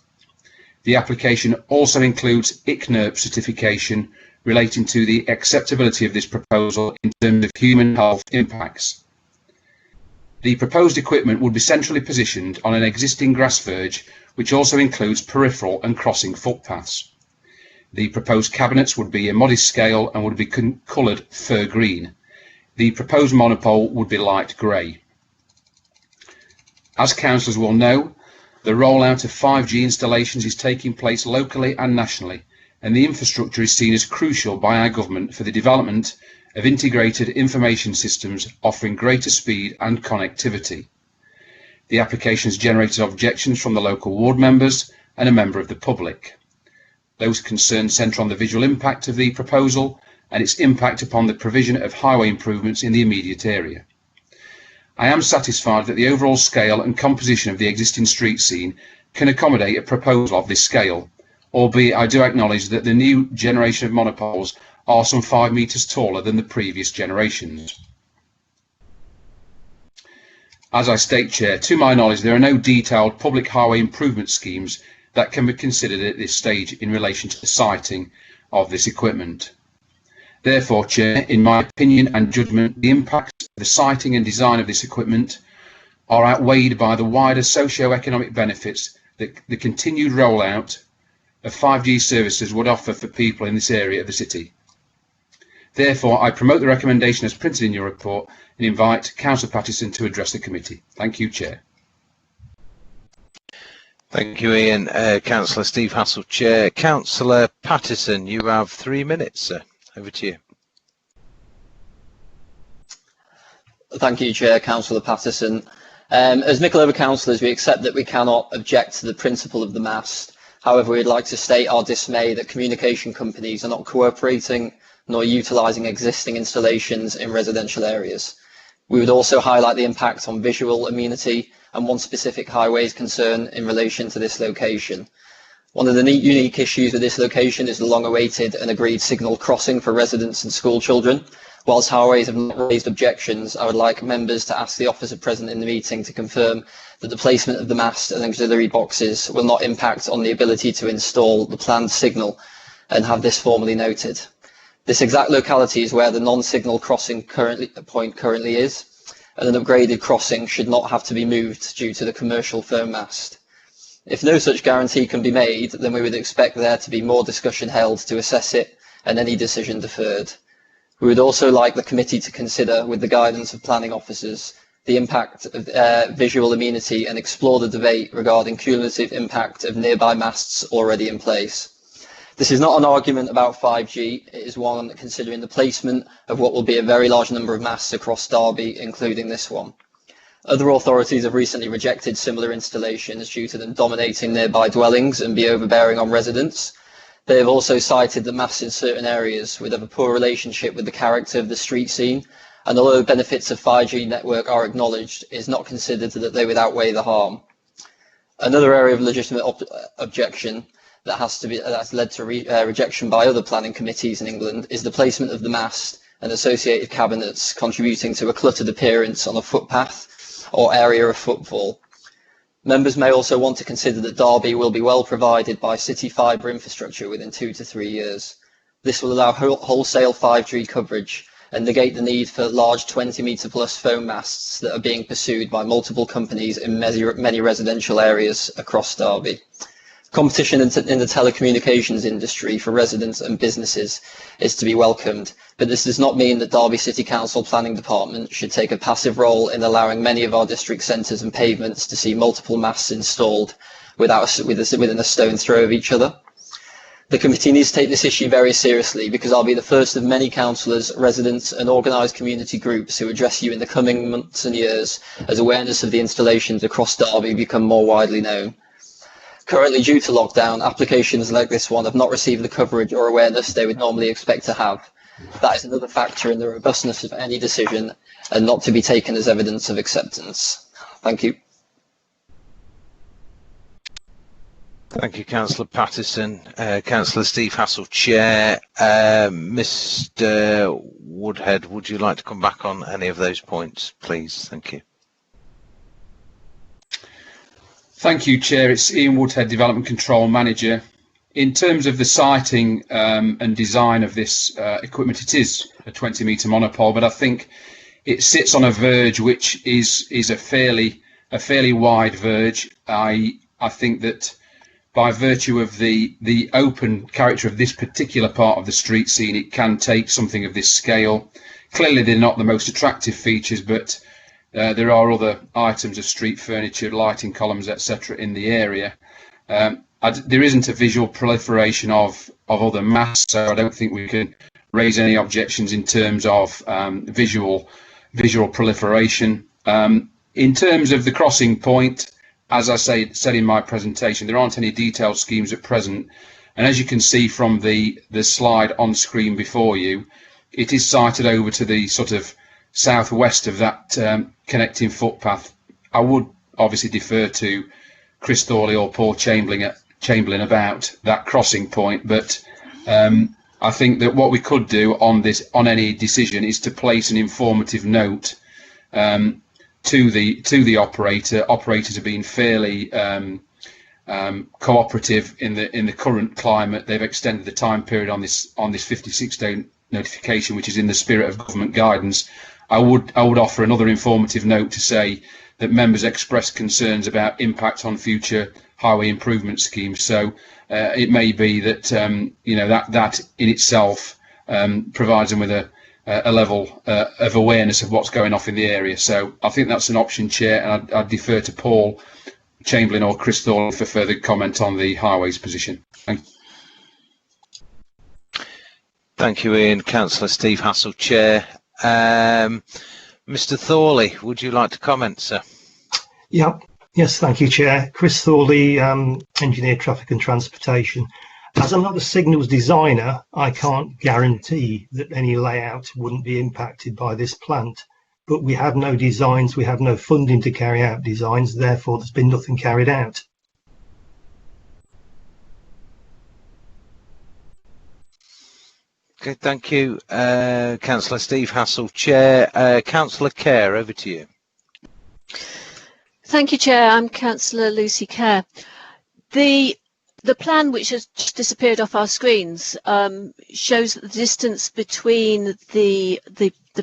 The application also includes ICNIRP certification relating to the acceptability of this proposal in terms of human health impacts. The proposed equipment would be centrally positioned on an existing grass verge, which also includes peripheral and crossing footpaths. The proposed cabinets would be a modest scale and would be coloured fir green. The proposed monopole would be light grey. As councillors will know, the rollout of 5G installations is taking place locally and nationally, and the infrastructure is seen as crucial by our government for the development of integrated information systems offering greater speed and connectivity. The application has generated objections from the local ward members and a member of the public. Those concerns centre on the visual impact of the proposal and its impact upon the provision of highway improvements in the immediate area. I am satisfied that the overall scale and composition of the existing street scene can accommodate a proposal of this scale, albeit I do acknowledge that the new generation of monopoles are some 5 metres taller than the previous generations. As I state, Chair, to my knowledge there are no detailed public highway improvement schemes that can be considered at this stage in relation to the siting of this equipment. Therefore, Chair, in my opinion and judgment, the impacts of the siting and design of this equipment are outweighed by the wider socio-economic benefits that the continued rollout of 5G services would offer for people in this area of the city. Therefore, I promote the recommendation as printed in your report and invite Councillor Pattison to address the committee. Thank you, Chair. Thank you, Ian. Councillor Steve Hassell, Chair. Councillor Pattison, you have 3 minutes, sir. Over to you. Thank you, Chair. Councillor Pattison. As Mickleham councillors, we accept that we cannot object to the principle of the mast. However, we'd like to state our dismay that communication companies are not cooperating nor utilising existing installations in residential areas. We would also highlight the impact on visual amenity and one specific highways concern in relation to this location. One of the unique issues with this location is the long-awaited and agreed signal crossing for residents and school children. Whilst highways have not raised objections, I would like members to ask the officer present in the meeting to confirm that the placement of the mast and auxiliary boxes will not impact on the ability to install the planned signal and have this formally noted. This exact locality is where the non-signal crossing point currently is, and an upgraded crossing should not have to be moved due to the commercial firm mast. If no such guarantee can be made, then we would expect there to be more discussion held to assess it and any decision deferred. We would also like the committee to consider, with the guidance of planning officers, the impact of visual amenity and explore the debate regarding cumulative impact of nearby masts already in place. This is not an argument about 5G, it is one considering the placement of what will be a very large number of masts across Derby, including this one. Other authorities have recently rejected similar installations due to them dominating nearby dwellings and be overbearing on residents. They have also cited that masts in certain areas would have a poor relationship with the character of the street scene, and although the benefits of 5G network are acknowledged, it is not considered that they would outweigh the harm. Another area of legitimate objection that has led to rejection by other planning committees in England is the placement of the mast and associated cabinets contributing to a cluttered appearance on a footpath or area of footfall. Members may also want to consider that Derby will be well provided by city fibre infrastructure within 2 to 3 years. This will allow wholesale 5G coverage and negate the need for large 20-metre plus foam masts that are being pursued by multiple companies in many residential areas across Derby. Competition in the telecommunications industry for residents and businesses is to be welcomed, but this does not mean that Derby City Council Planning Department should take a passive role in allowing many of our district centres and pavements to see multiple masts installed within a stone's throw of each other. The committee needs to take this issue very seriously, because I'll be the first of many councillors, residents and organised community groups who address you in the coming months and years as awareness of the installations across Derby become more widely known. Currently, due to lockdown, applications like this one have not received the coverage or awareness they would normally expect to have. That is another factor in the robustness of any decision and not to be taken as evidence of acceptance. Thank you. Thank you, Councillor Pattison. Councillor Steve Hassell, Chair. Mr. Woodhead, would you like to come back on any of those points, please? Thank you. Thank you, Chair. It's Ian Woodhead, Development Control Manager. In terms of the siting and design of this equipment, it is a 20-metre monopole, but I think it sits on a verge which is a fairly wide verge. I think that by virtue of the open character of this particular part of the street scene, it can take something of this scale. Clearly, they're not the most attractive features, but there are other items of street furniture, lighting columns, etc. in the area. There isn't a visual proliferation of other masts, so I don't think we can raise any objections in terms of visual proliferation. In terms of the crossing point, as I said in my presentation, there aren't any detailed schemes at present, and as you can see from the slide on screen before you, it is sited over to the sort of southwest of that connecting footpath. I would obviously defer to Chris Thorley or Paul Chamberlain about that crossing point, but I think that what we could do on any decision is to place an informative note to the operators have been fairly cooperative in the current climate. They've extended the time period on this 56-day notification, which is in the spirit of government guidance. I would offer another informative note to say that members express concerns about impact on future highway improvement schemes. So it may be that that in itself provides them with a level of awareness of what's going off in the area. So I think that's an option, Chair, and I'd defer to Paul Chamberlain or Chris Thorley for further comment on the highways position. Thank you. Thank you, Ian. Councillor Steve Hassell, Chair. Mr. Thorley, would you like to comment, sir? Yeah. Yes, thank you, Chair. Chris Thorley, Engineer Traffic and Transportation. As I'm not a signals designer, I can't guarantee that any layout wouldn't be impacted by this plant. But we have no designs, we have no funding to carry out designs, therefore there's been nothing carried out. Okay, thank you, Councillor Steve Hassell, Chair. Councillor Kerr, over to you. Thank you, Chair. I'm Councillor Lucy Kerr. The plan, which has disappeared off our screens, shows that the distance between the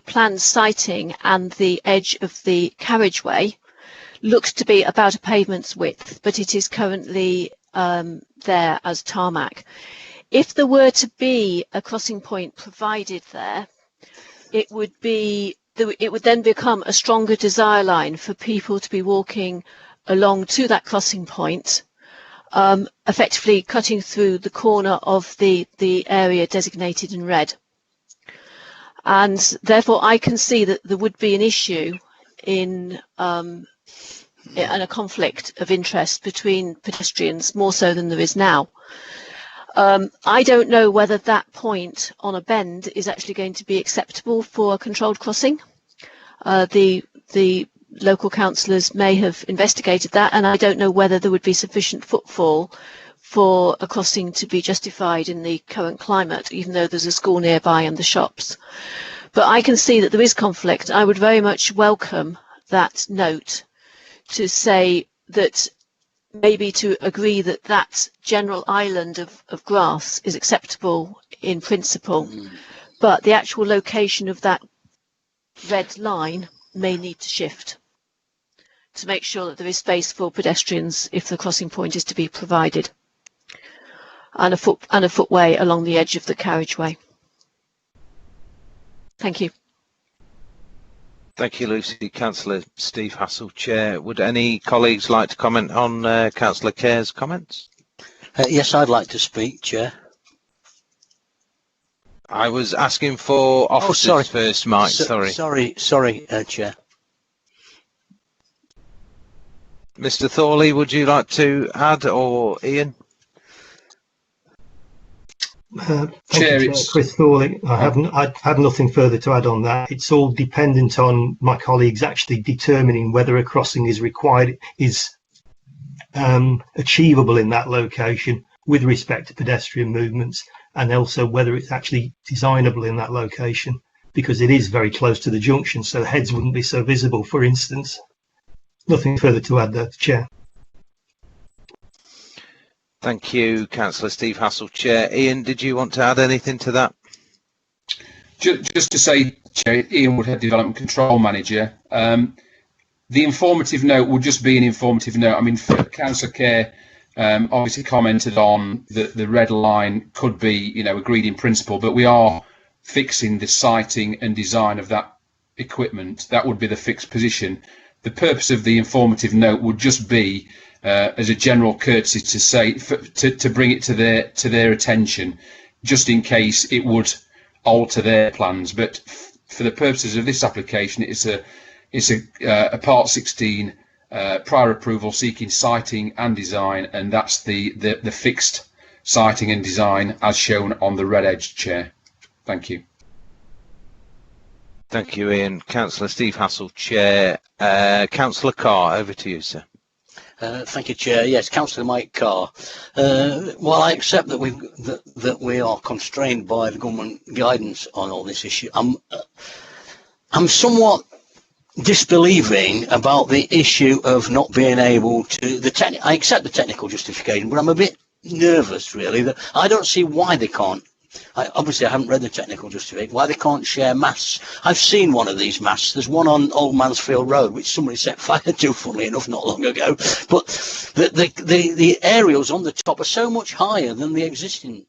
planned siting and the edge of the carriageway looks to be about a pavement's width, but it is currently there as tarmac. If there were to be a crossing point provided there, it would then become a stronger desire line for people to be walking along to that crossing point, effectively cutting through the corner of the area designated in red. And therefore I can see that there would be an issue in and a conflict of interest between pedestrians, more so than there is now. I don't know whether that point on a bend is actually going to be acceptable for a controlled crossing. The local councillors may have investigated that, and I don't know whether there would be sufficient footfall for a crossing to be justified in the current climate, even though there's a school nearby and the shops. But I can see that there is conflict. I would very much welcome that note to say that maybe to agree that that general island of grass is acceptable in principle, but the actual location of that red line may need to shift to make sure that there is space for pedestrians if the crossing point is to be provided, and a footway along the edge of the carriageway. Thank you. Thank you, Lucy. Councillor Steve Hassell, Chair. Would any colleagues like to comment on Councillor Kerr's comments? Yes, I'd like to speak, Chair. I was asking for officers first, Mike. Sorry, Chair. Mr. Thorley, would you like to add, or Ian? Chair, Chris Thorley. I have nothing further to add on that. It's all dependent on my colleagues actually determining whether a crossing is required, is achievable in that location with respect to pedestrian movements, and also whether it's actually designable in that location, because it is very close to the junction, so heads wouldn't be so visible, for instance. Nothing further to add there, Chair. Thank you, Councillor Steve Hassell, Chair. Ian, did you want to add anything to that? Just to say, Chair, Ian Woodhead, Development Control Manager. The informative note would just be an informative note. I mean, Councillor Kerr obviously commented on the red line could be, you know, agreed in principle, but we are fixing the siting and design of that equipment. That would be the fixed position. The purpose of the informative note would just be as a general courtesy to say to bring it to their attention, just in case it would alter their plans. But for the purposes of this application, it's a Part 16 prior approval seeking siting and design, and that's the fixed siting and design as shown on the red edge, Chair. Thank you. Thank you, Ian. Councillor Steve Hassell, Chair. Councillor Carr, over to you, sir. Thank you, Chair. Yes, Councillor Mike Carr. While I accept that we are constrained by the government guidance on all this issue, I'm somewhat disbelieving about the issue of not being able to. I accept the technical justification, but I'm a bit nervous, really, that I don't see why they can't. Obviously, I haven't read the technical justification. Why they can't share masts? I've seen one of these masts. There's one on Old Mansfield Road, which somebody set fire to, funnily enough, not long ago. But the aerials on the top are so much higher than the existing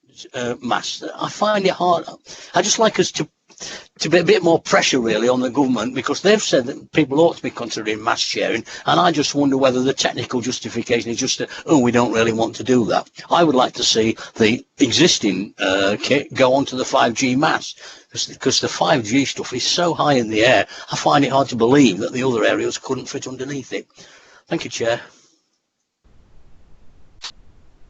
masts that I find it hard. I just like us to be a bit more pressure, really, on the government, because they've said that people ought to be considering mass sharing, and I just wonder whether the technical justification is just that, oh, we don't really want to do that. I would like to see the existing kit go onto the 5G mass, because the 5G stuff is so high in the air, I find it hard to believe that the other areas couldn't fit underneath it. Thank you, Chair.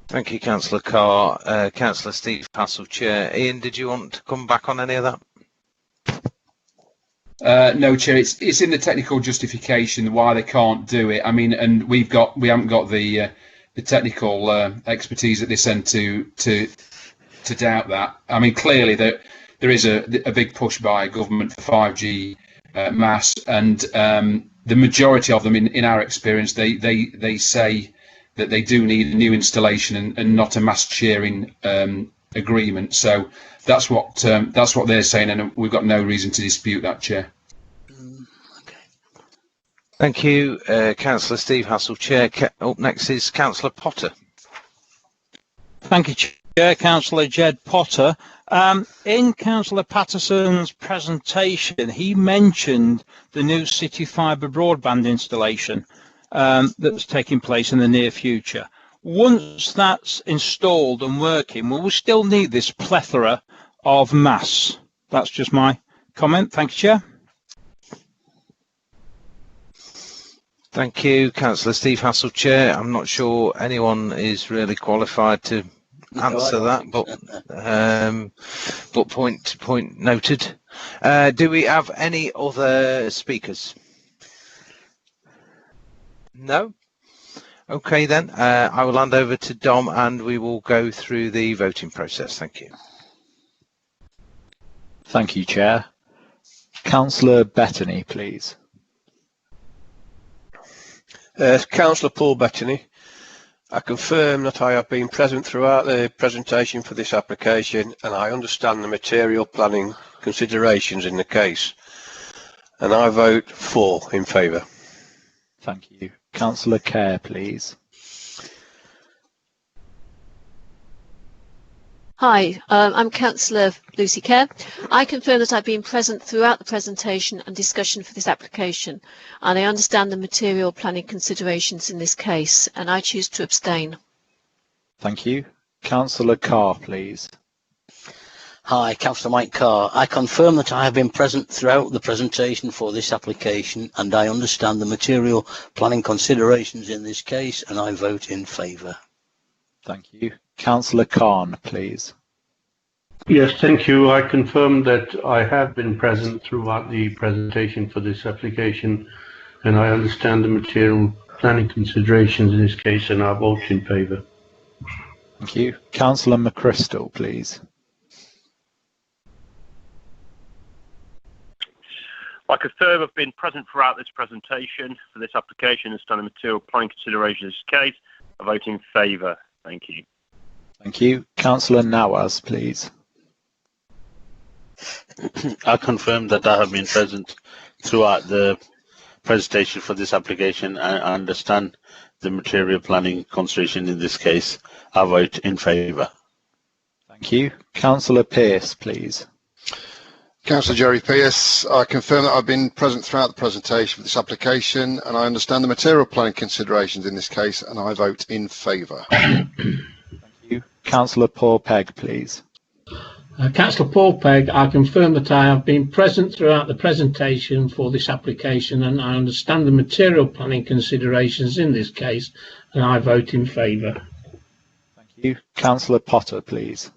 Thank you, Councillor Carr. Councillor Steve Hassell, Chair. Ian, did you want to come back on any of that? No, Chair. It's in the technical justification why they can't do it. I mean, and we haven't got the technical expertise at this end to doubt that. I mean, clearly there is a big push by government for 5G mass, and the majority of them, in our experience, they say that they do need a new installation and not a mass sharing agreement. So that's what they're saying, and we've got no reason to dispute that, Chair. Thank you, Councillor Steve Hassell, Chair. Up next is Councillor Potter. Thank you, Chair. Councillor Jed Potter. In Councillor Patterson's presentation, he mentioned the new City Fibre broadband installation that's taking place in the near future. Once that's installed and working, will we still need this plethora of masts? That's just my comment. Thank you, Chair. Thank you, Councillor Steve Hassell, Chair. I'm not sure anyone is really qualified to answer that, but point noted. Do we have any other speakers? No? Okay then, I will hand over to Dom and we will go through the voting process. Thank you. Thank you, Chair. Councillor Bettany, please. Councillor Paul Bettany. I confirm that I have been present throughout the presentation for this application and I understand the material planning considerations in the case. And I vote for in favour. Thank you. Councillor Kerr, please. Hi, I'm Councillor Lucy Kerr. I confirm that I've been present throughout the presentation and discussion for this application, and I understand the material planning considerations in this case, and I choose to abstain. Thank you. Councillor Carr, please. Hi, Councillor Mike Carr. I confirm that I have been present throughout the presentation for this application and I understand the material planning considerations in this case and I vote in favour. Thank you. Councillor Khan, please. Yes, thank you. I confirm that I have been present throughout the presentation for this application and I understand the material planning considerations in this case and I vote in favour. Thank you. Councillor McChrystal, please. I confirm I've been present throughout this presentation for this application and understand the material planning considerations in this case. I vote in favour. Thank you. Thank you. Councillor Nawaz, please. I confirm that I have been present throughout the presentation for this application and I understand the material planning consideration in this case. I vote in favour. Thank you. Councillor Pearce, please. Councillor Jerry Pearce, I confirm that I've been present throughout the presentation for this application and I understand the material planning considerations in this case and I vote in favour. Thank you. Councillor Paul Pegg, please. Councillor Paul Pegg, I confirm that I have been present throughout the presentation for this application and I understand the material planning considerations in this case and I vote in favour. Thank you. Councillor Potter, please.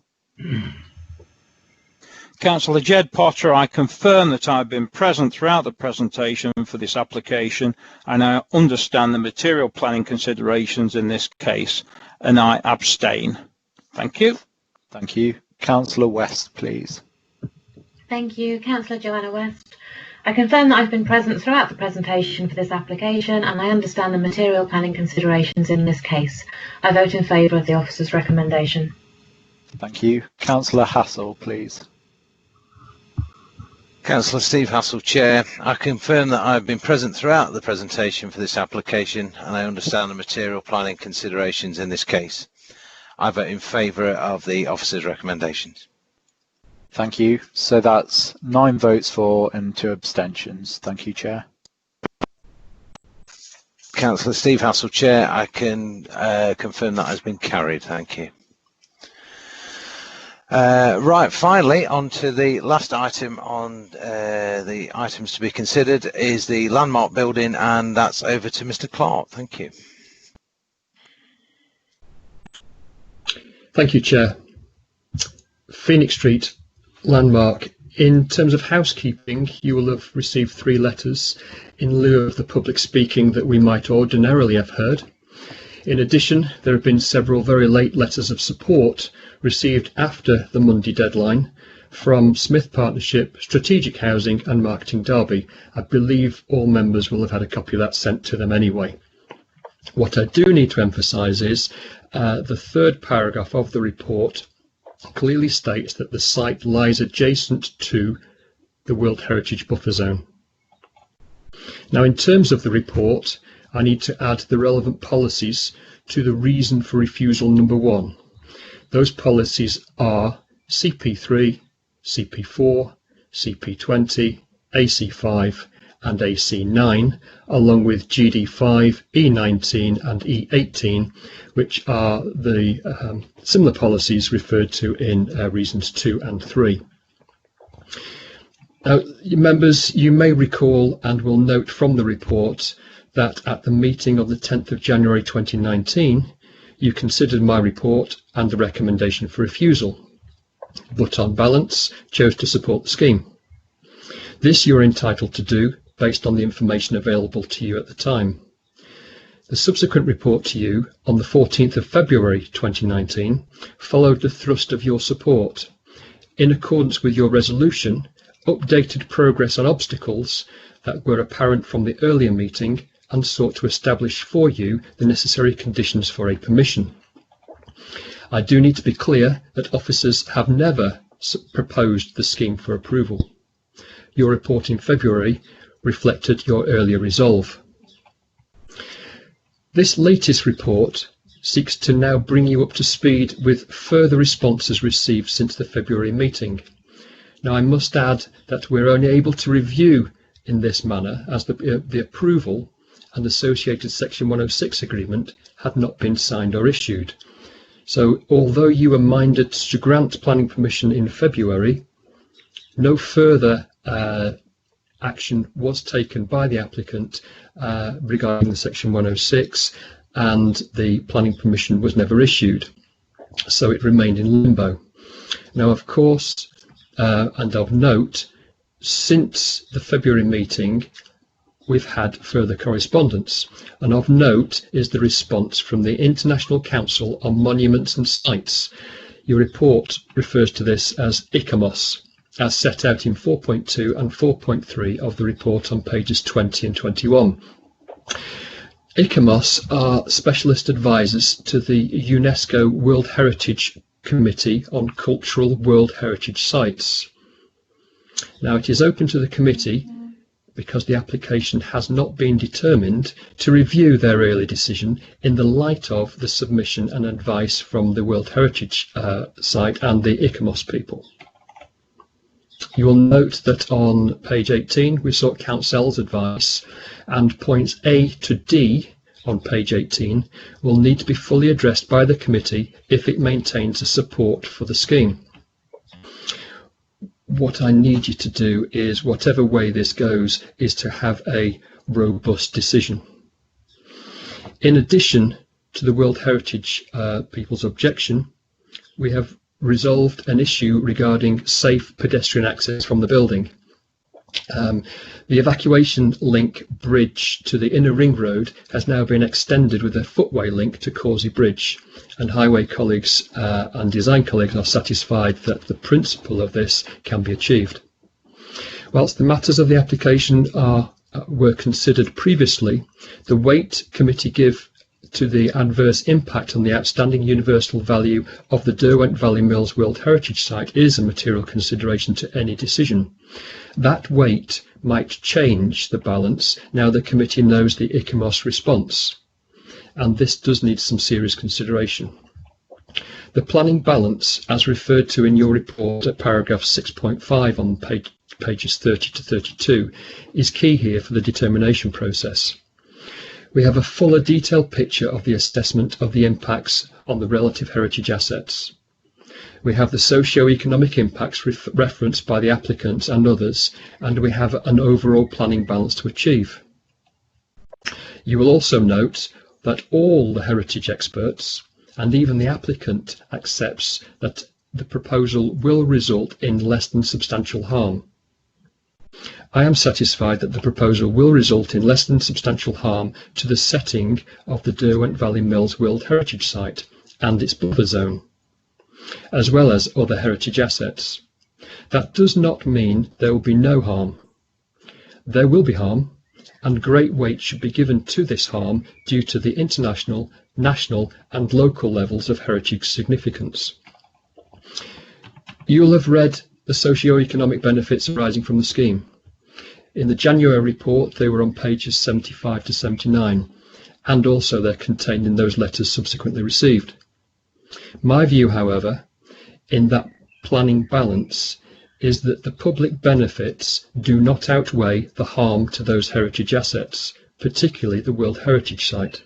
Councillor Jed Potter, I confirm that I've been present throughout the presentation for this application and I understand the material planning considerations in this case and I abstain. Thank you. Thank you. Councillor West, please. Thank you. Councillor Joanna West. I confirm that I've been present throughout the presentation for this application and I understand the material planning considerations in this case. I vote in favour of the officer's recommendation. Thank you. Councillor Hassel, please. Councillor Steve Hassel, Chair. I confirm that I've been present throughout the presentation for this application and I understand the material planning considerations in this case. I vote in favour of the officer's recommendations. Thank you. So that's 9 votes for and 2 abstentions. Thank you, Chair. Councillor Steve Hassel, Chair. I can confirm that has been carried. Thank you. Right, finally, on to the last item on the items to be considered is the landmark building, and that's over to Mr. Clark. Thank you. Thank you, Chair. Phoenix Street landmark. In terms of housekeeping, you will have received 3 letters in lieu of the public speaking that we might ordinarily have heard. In addition, there have been several very late letters of support received after the Monday deadline from Smith Partnership, Strategic Housing and Marketing Derby. I believe all members will have had a copy of that sent to them anyway. What I do need to emphasise is the 3rd paragraph of the report clearly states that the site lies adjacent to the World Heritage Buffer Zone. Now, in terms of the report, I need to add the relevant policies to the reason for refusal number 1. Those policies are CP3, CP4, CP20, AC5 and AC9, along with GD5, E19 and E18, which are the similar policies referred to in reasons 2 and 3. Now, members, you may recall and will note from the report that at the meeting of the 10th of January 2019, you considered my report and the recommendation for refusal, but on balance chose to support the scheme. This you're entitled to do based on the information available to you at the time. The subsequent report to you on the 14th of February 2019 followed the thrust of your support. In accordance with your resolution, updated progress on obstacles that were apparent from the earlier meeting and sought to establish for you the necessary conditions for a permission. I do need to be clear that officers have never proposed the scheme for approval. Your report in February reflected your earlier resolve. This latest report seeks to now bring you up to speed with further responses received since the February meeting. Now, I must add that we're only able to review in this manner as the approval and associated Section 106 agreement had not been signed or issued. So, although you were minded to grant planning permission in February, no further action was taken by the applicant regarding the Section 106, and the planning permission was never issued. So it remained in limbo. Now, of course, and of note, since the February meeting, we've had further correspondence, and of note is the response from the International Council on Monuments and Sites. Your report refers to this as ICOMOS, as set out in 4.2 and 4.3 of the report on pages 20 and 21. ICOMOS are specialist advisors to the UNESCO World Heritage Committee on Cultural World Heritage Sites. Now, it is open to the committee, because the application has not been determined, to review their early decision in the light of the submission and advice from the World Heritage site and the ICOMOS people. You will note that on page 18 we sought Council's advice, and points A to D on page 18 will need to be fully addressed by the committee if it maintains a support for the scheme. What I need you to do is, whatever way this goes, is to have a robust decision. In addition to the World Heritage people's objection, we have resolved an issue regarding safe pedestrian access from the building. The evacuation link bridge to the inner ring road has now been extended with a footway link to Causey Bridge, and highway colleagues and design colleagues are satisfied that the principle of this can be achieved. Whilst the matters of the application were considered previously, the weight committee give to the adverse impact on the outstanding universal value of the Derwent Valley Mills World Heritage Site is a material consideration to any decision. That weight might change the balance now the committee knows the ICOMOS response, and this does need some serious consideration. The planning balance, as referred to in your report at paragraph 6.5 on pages 30 to 32, is key here for the determination process. We have a fuller detailed picture of the assessment of the impacts on the relative heritage assets. We have the socio-economic impacts referenced by the applicants and others, and we have an overall planning balance to achieve. You will also note that all the heritage experts and even the applicant accepts that the proposal will result in less than substantial harm. I am satisfied that the proposal will result in less than substantial harm to the setting of the Derwent Valley Mills World Heritage Site and its buffer zone, as well as other heritage assets. That does not mean there will be no harm. There will be harm, and great weight should be given to this harm due to the international, national and local levels of heritage significance. You will have read the socio-economic benefits arising from the scheme. In the January report they were on pages 75 to 79, and also they're contained in those letters subsequently received. My view, however, in that planning balance is that the public benefits do not outweigh the harm to those heritage assets, particularly the World Heritage Site.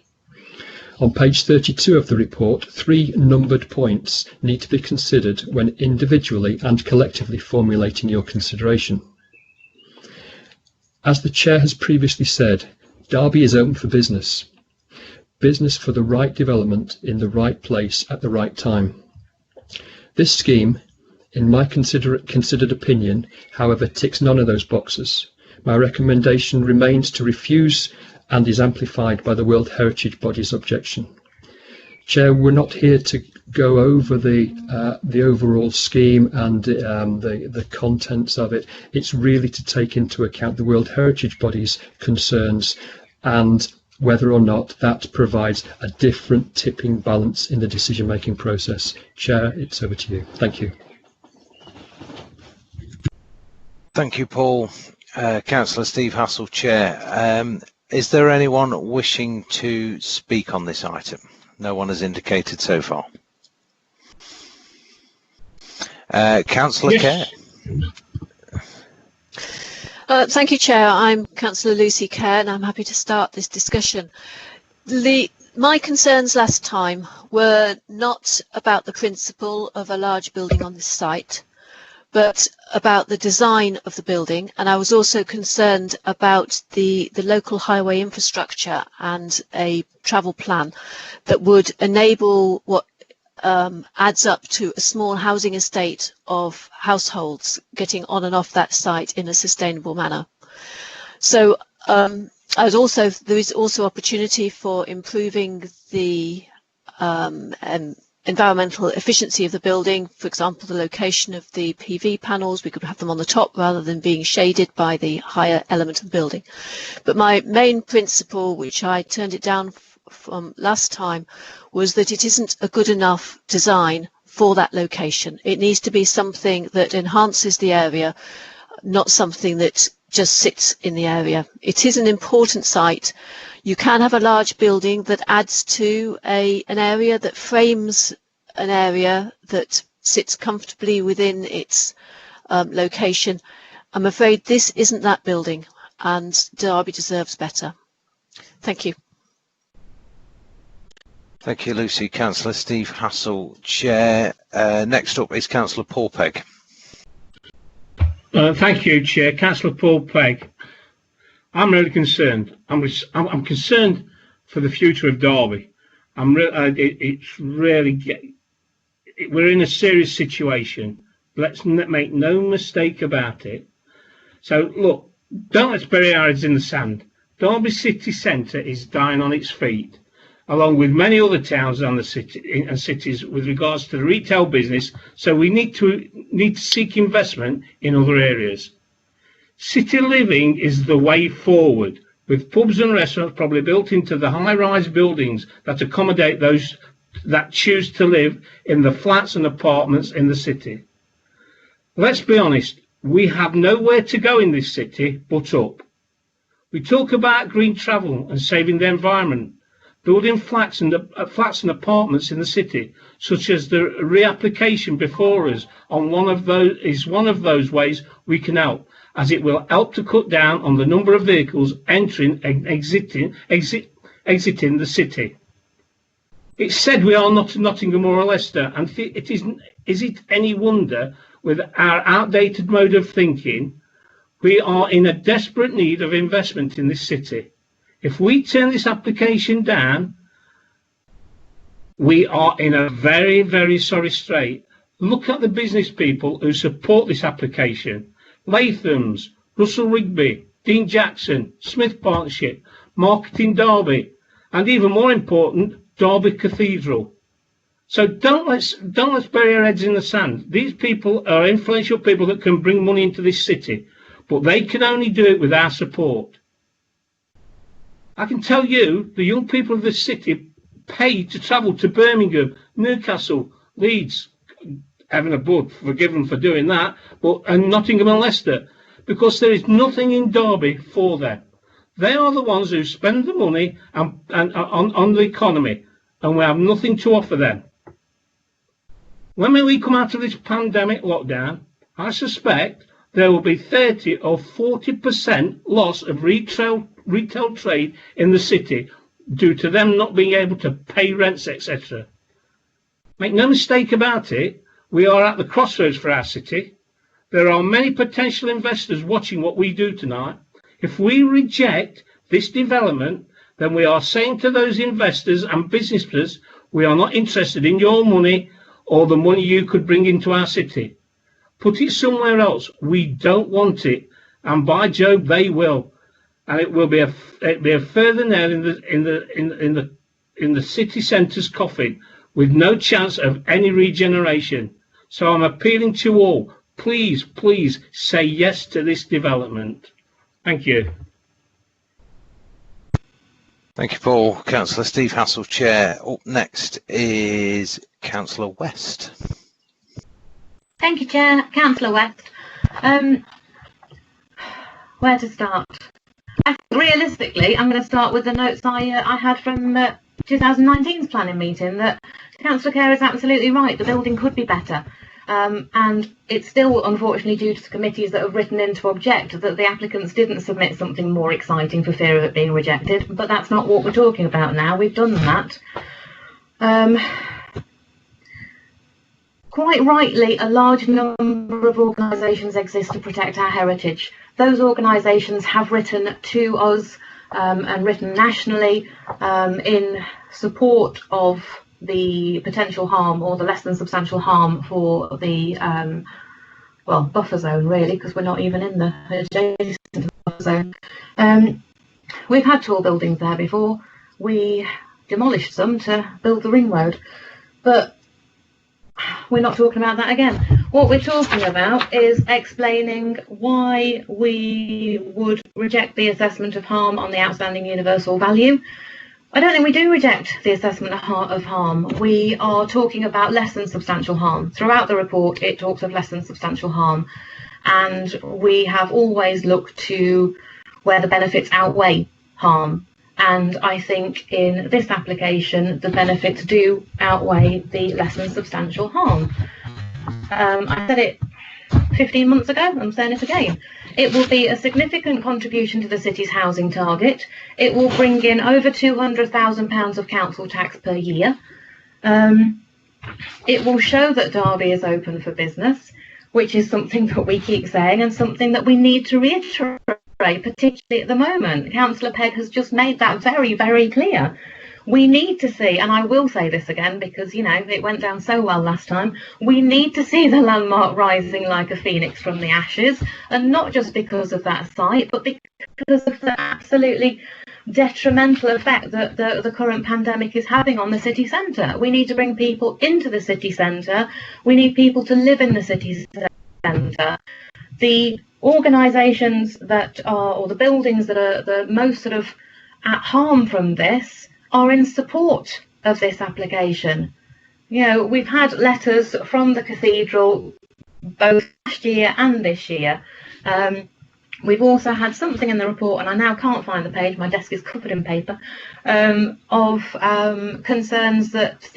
On page 32 of the report, 3 numbered points need to be considered when individually and collectively formulating your consideration. As the Chair has previously said, Derby is open for business. Business for the right development in the right place at the right time. This scheme, in my considered opinion, however, ticks none of those boxes. My recommendation remains to refuse and is amplified by the World Heritage Body's objection. Chair, we're not here to go over the overall scheme and the contents of it. It's really to take into account the World Heritage Body's concerns and whether or not that provides a different tipping balance in the decision-making process. Chair, it's over to you. Thank you. Thank you, Paul. Councillor Steve Hassell, Chair. Is there anyone wishing to speak on this item? No one has indicated so far. Councillor Kerr. Thank you, Chair. I'm Councillor Lucy Kerr, and I'm happy to start this discussion. My concerns last time were not about the principle of a large building on this site, but about the design of the building, and I was also concerned about the local highway infrastructure and a travel plan that would enable what adds up to a small housing estate of households getting on and off that site in a sustainable manner. So there is also opportunity for improving the environmental efficiency of the building. For example, the location of the PV panels, we could have them on the top rather than being shaded by the higher element of the building. But my main principle, which I turned it down from last time, was that it isn't a good enough design for that location. It needs to be something that enhances the area, not something that just sits in the area. It is an important site. You can have a large building that adds to an area, that frames an area that sits comfortably within its location. I'm afraid this isn't that building, and Derby deserves better. Thank you. Thank you, Lucy. Councillor Steve Hassell, Chair. Next up is Councillor Paul Peck. Thank you, Chair. Councillor Paul Peck. I'm really concerned. I'm concerned for the future of Derby. We're in a serious situation. Let's make no mistake about it. So look, let's bury our heads in the sand. Derby city centre is dying on its feet, along with many other towns and cities with regards to the retail business. So we need to seek investment in other areas. City living is the way forward, with pubs and restaurants probably built into the high-rise buildings that accommodate those that choose to live in the flats and apartments in the city. Let's be honest, we have nowhere to go in this city but up. We talk about green travel and saving the environment, building flats and apartments in the city, such as the reapplication before us on one of those ways we can help, as it will help to cut down on the number of vehicles entering and exiting the city. It's said we are not Nottingham or Leicester, and is it any wonder, with our outdated mode of thinking, we are in a desperate need of investment in this city. If we turn this application down, we are in a very, very sorry strait. Look at the business people who support this application. Latham's, Russell Rigby, Dean Jackson, Smith Partnership, Marketing Derby, and even more important, Derby Cathedral. So don't let's bury our heads in the sand. These people are influential people that can bring money into this city, but they can only do it with our support. I can tell you, the young people of this city pay to travel to Birmingham, Newcastle, Leeds, heaven above, forgive them for doing that, and Nottingham and Leicester, because there is nothing in Derby for them. They are the ones who spend the money on the economy, and we have nothing to offer them. When we come out of this pandemic lockdown, I suspect there will be 30 or 40% loss of retail trade in the city due to them not being able to pay rents, etc. Make no mistake about it, we are at the crossroads for our city. There are many potential investors watching what we do tonight. If we reject this development, then we are saying to those investors and businesses, we are not interested in your money or the money you could bring into our city. Put it somewhere else. We don't want it, and by Jove, they will. And it will be a further nail in the city centre's coffin, with no chance of any regeneration. So I'm appealing to all, please, please say yes to this development. Thank you. Thank you, Paul. Councillor Steve Hassel, Chair. Up next is Councillor West. Thank you, Chair. Councillor West. Where to start? Realistically, I'm going to start with the notes I had from 2019's planning meeting, that Councillor Kerr is absolutely right. The building could be better. And it's still, unfortunately, due to committees that have written in to object that the applicants didn't submit something more exciting for fear of it being rejected. But that's not what we're talking about now. We've done that. Quite rightly, a large number of organisations exist to protect our heritage. Those organisations have written to us and written nationally in support of the potential harm or the less than substantial harm for the well, buffer zone, really, because we're not even in the adjacent buffer zone. We've had tall buildings there before. We demolished some to build the ring road, but we're not talking about that again. What we're talking about is explaining why we would reject the assessment of harm on the outstanding universal value. I don't think we do reject the assessment of harm. We are talking about less than substantial harm. Throughout the report, it talks of less than substantial harm. And we have always looked to where the benefits outweigh harm. And I think in this application, the benefits do outweigh the less than substantial harm. I said it 15 months ago, I'm saying it again. It will be a significant contribution to the city's housing target. It will bring in over £200,000 of council tax per year. It will show that Derby is open for business, which is something that we keep saying and something that we need to reiterate, particularly at the moment. Councillor Peck has just made that very, very clear. We need to see, and I will say this again because, you know, it went down so well last time, we need to see the landmark rising like a phoenix from the ashes, and not just because of that site, but because of the absolutely detrimental effect that the current pandemic is having on the city centre. We need to bring people into the city centre. We need people to live in the city centre. The organisations that are, or the buildings that are the most sort of at harm from this, are in support of this application. You know, we've had letters from the cathedral both last year and this year. We've also had something in the report, and I now can't find the page, my desk is covered in paper, of concerns that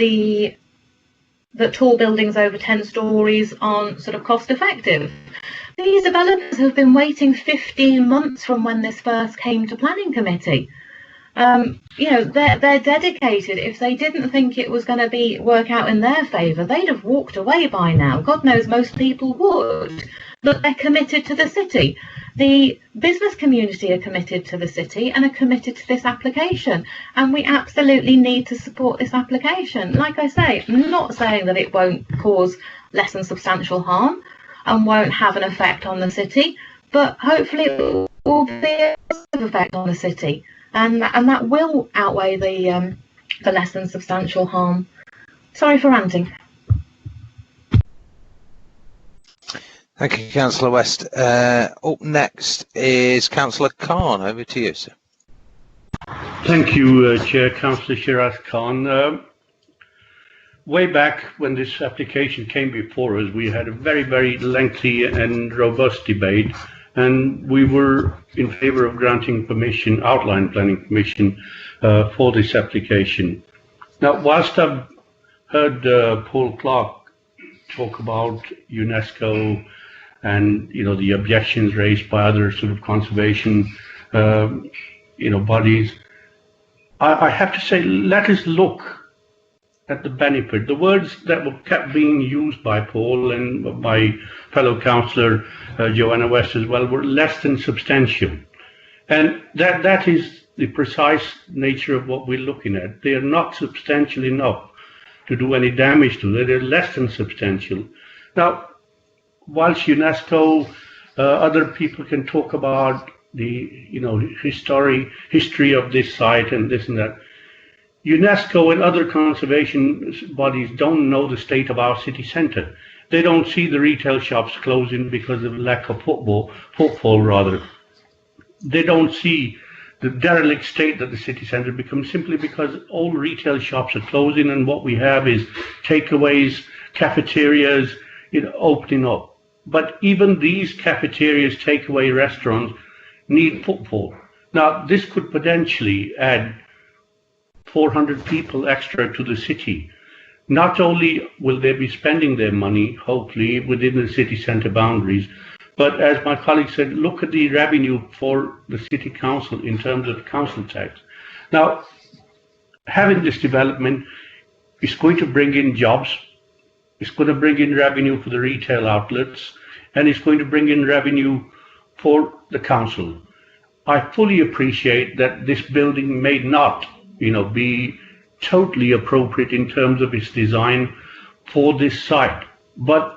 that tall buildings over 10 stories aren't sort of cost effective. These developers have been waiting 15 months from when this first came to planning committee. You know, they're dedicated. If they didn't think it was going to work out in their favour, they'd have walked away by now. God knows most people would. But they're committed to the city. The business community are committed to the city and are committed to this application. And we absolutely need to support this application. Like I say, I'm not saying that it won't cause less than substantial harm and won't have an effect on the city, but hopefully it will be a positive effect on the city. And that will outweigh the less than substantial harm. Sorry for ranting. Thank you, Councillor West. Up next is Councillor Khan. Over to you, sir. Thank you, Chair. Councillor Shiraz Khan. Way back when this application came before us, we had a very, very lengthy and robust debate, and we were in favour of granting permission, outline planning permission, for this application. Now, whilst I've heard Paul Clark talk about UNESCO and, you know, the objections raised by other sort of conservation, you know, bodies, I have to say, let us look at the benefit. The words that were kept being used by Paul and by fellow councillor Joanna West as well were less than substantial. And that is the precise nature of what we're looking at. They are not substantial enough to do any damage to it. They're less than substantial. Now, whilst UNESCO, other people can talk about the, you know, history of this site and this and that, UNESCO and other conservation bodies don't know the state of our city centre. They don't see the retail shops closing because of lack of footfall rather. They don't see the derelict state that the city centre becomes, simply because all retail shops are closing and what we have is takeaways, cafeterias, opening up. But even these cafeterias, takeaway restaurants need footfall. Now, this could potentially add 400 people extra to the city. Not only will they be spending their money, hopefully, within the city centre boundaries, but as my colleague said, look at the revenue for the city council in terms of council tax. Now, having this development is going to bring in jobs, it's going to bring in revenue for the retail outlets, and it's going to bring in revenue for the council. I fully appreciate that this building may not, be totally appropriate in terms of its design for this site, but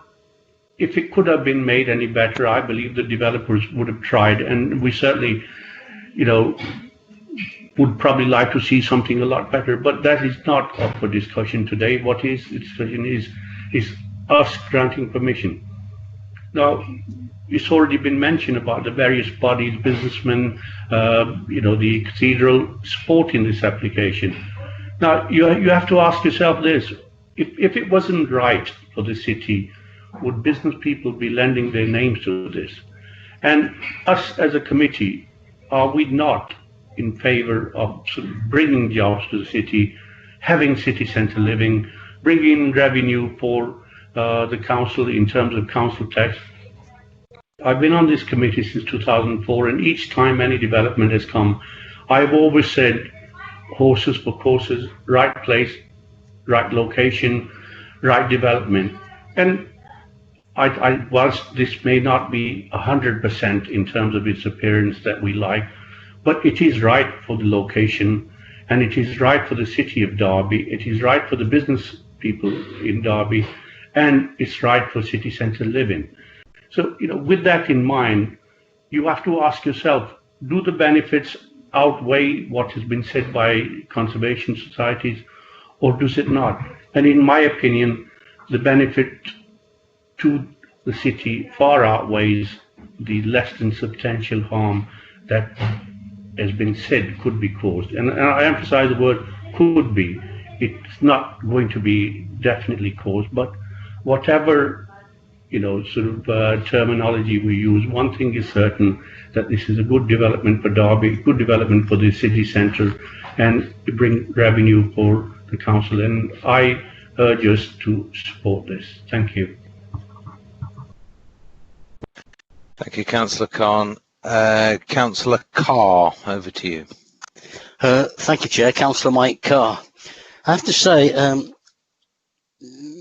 if it could have been made any better, I believe the developers would have tried, and we certainly, would probably like to see something a lot better, but that is not up for discussion today. What is discussion is us granting permission. Now, it's already been mentioned about the various bodies, businessmen, the cathedral supporting this application. Now, you have to ask yourself this: if it wasn't right for the city, would business people be lending their names to this? And us as a committee, are we not in favour of sort of bringing jobs to the city, having city centre living, bringing in revenue for the council in terms of council tax? I've been on this committee since 2004, and each time any development has come, I've always said horses for courses, right place, right location, right development. And whilst this may not be 100% in terms of its appearance that we like, but it is right for the location, and it is right for the city of Derby, it is right for the business people in Derby, and it's right for city centre living. So, with that in mind, you have to ask yourself, do the benefits outweigh what has been said by conservation societies, or does it not? And in my opinion, the benefit to the city far outweighs the less than substantial harm that has been said could be caused. And I emphasize the word could be. It's not going to be definitely caused, but whatever terminology we use, one thing is certain, that this is a good development for Derby, good development for the city centre, and to bring revenue for the council. And I urge us to support this. Thank you. Thank you, Councillor Khan. Councillor Carr, over to you. Thank you, Chair. Councillor Mike Carr. I have to say,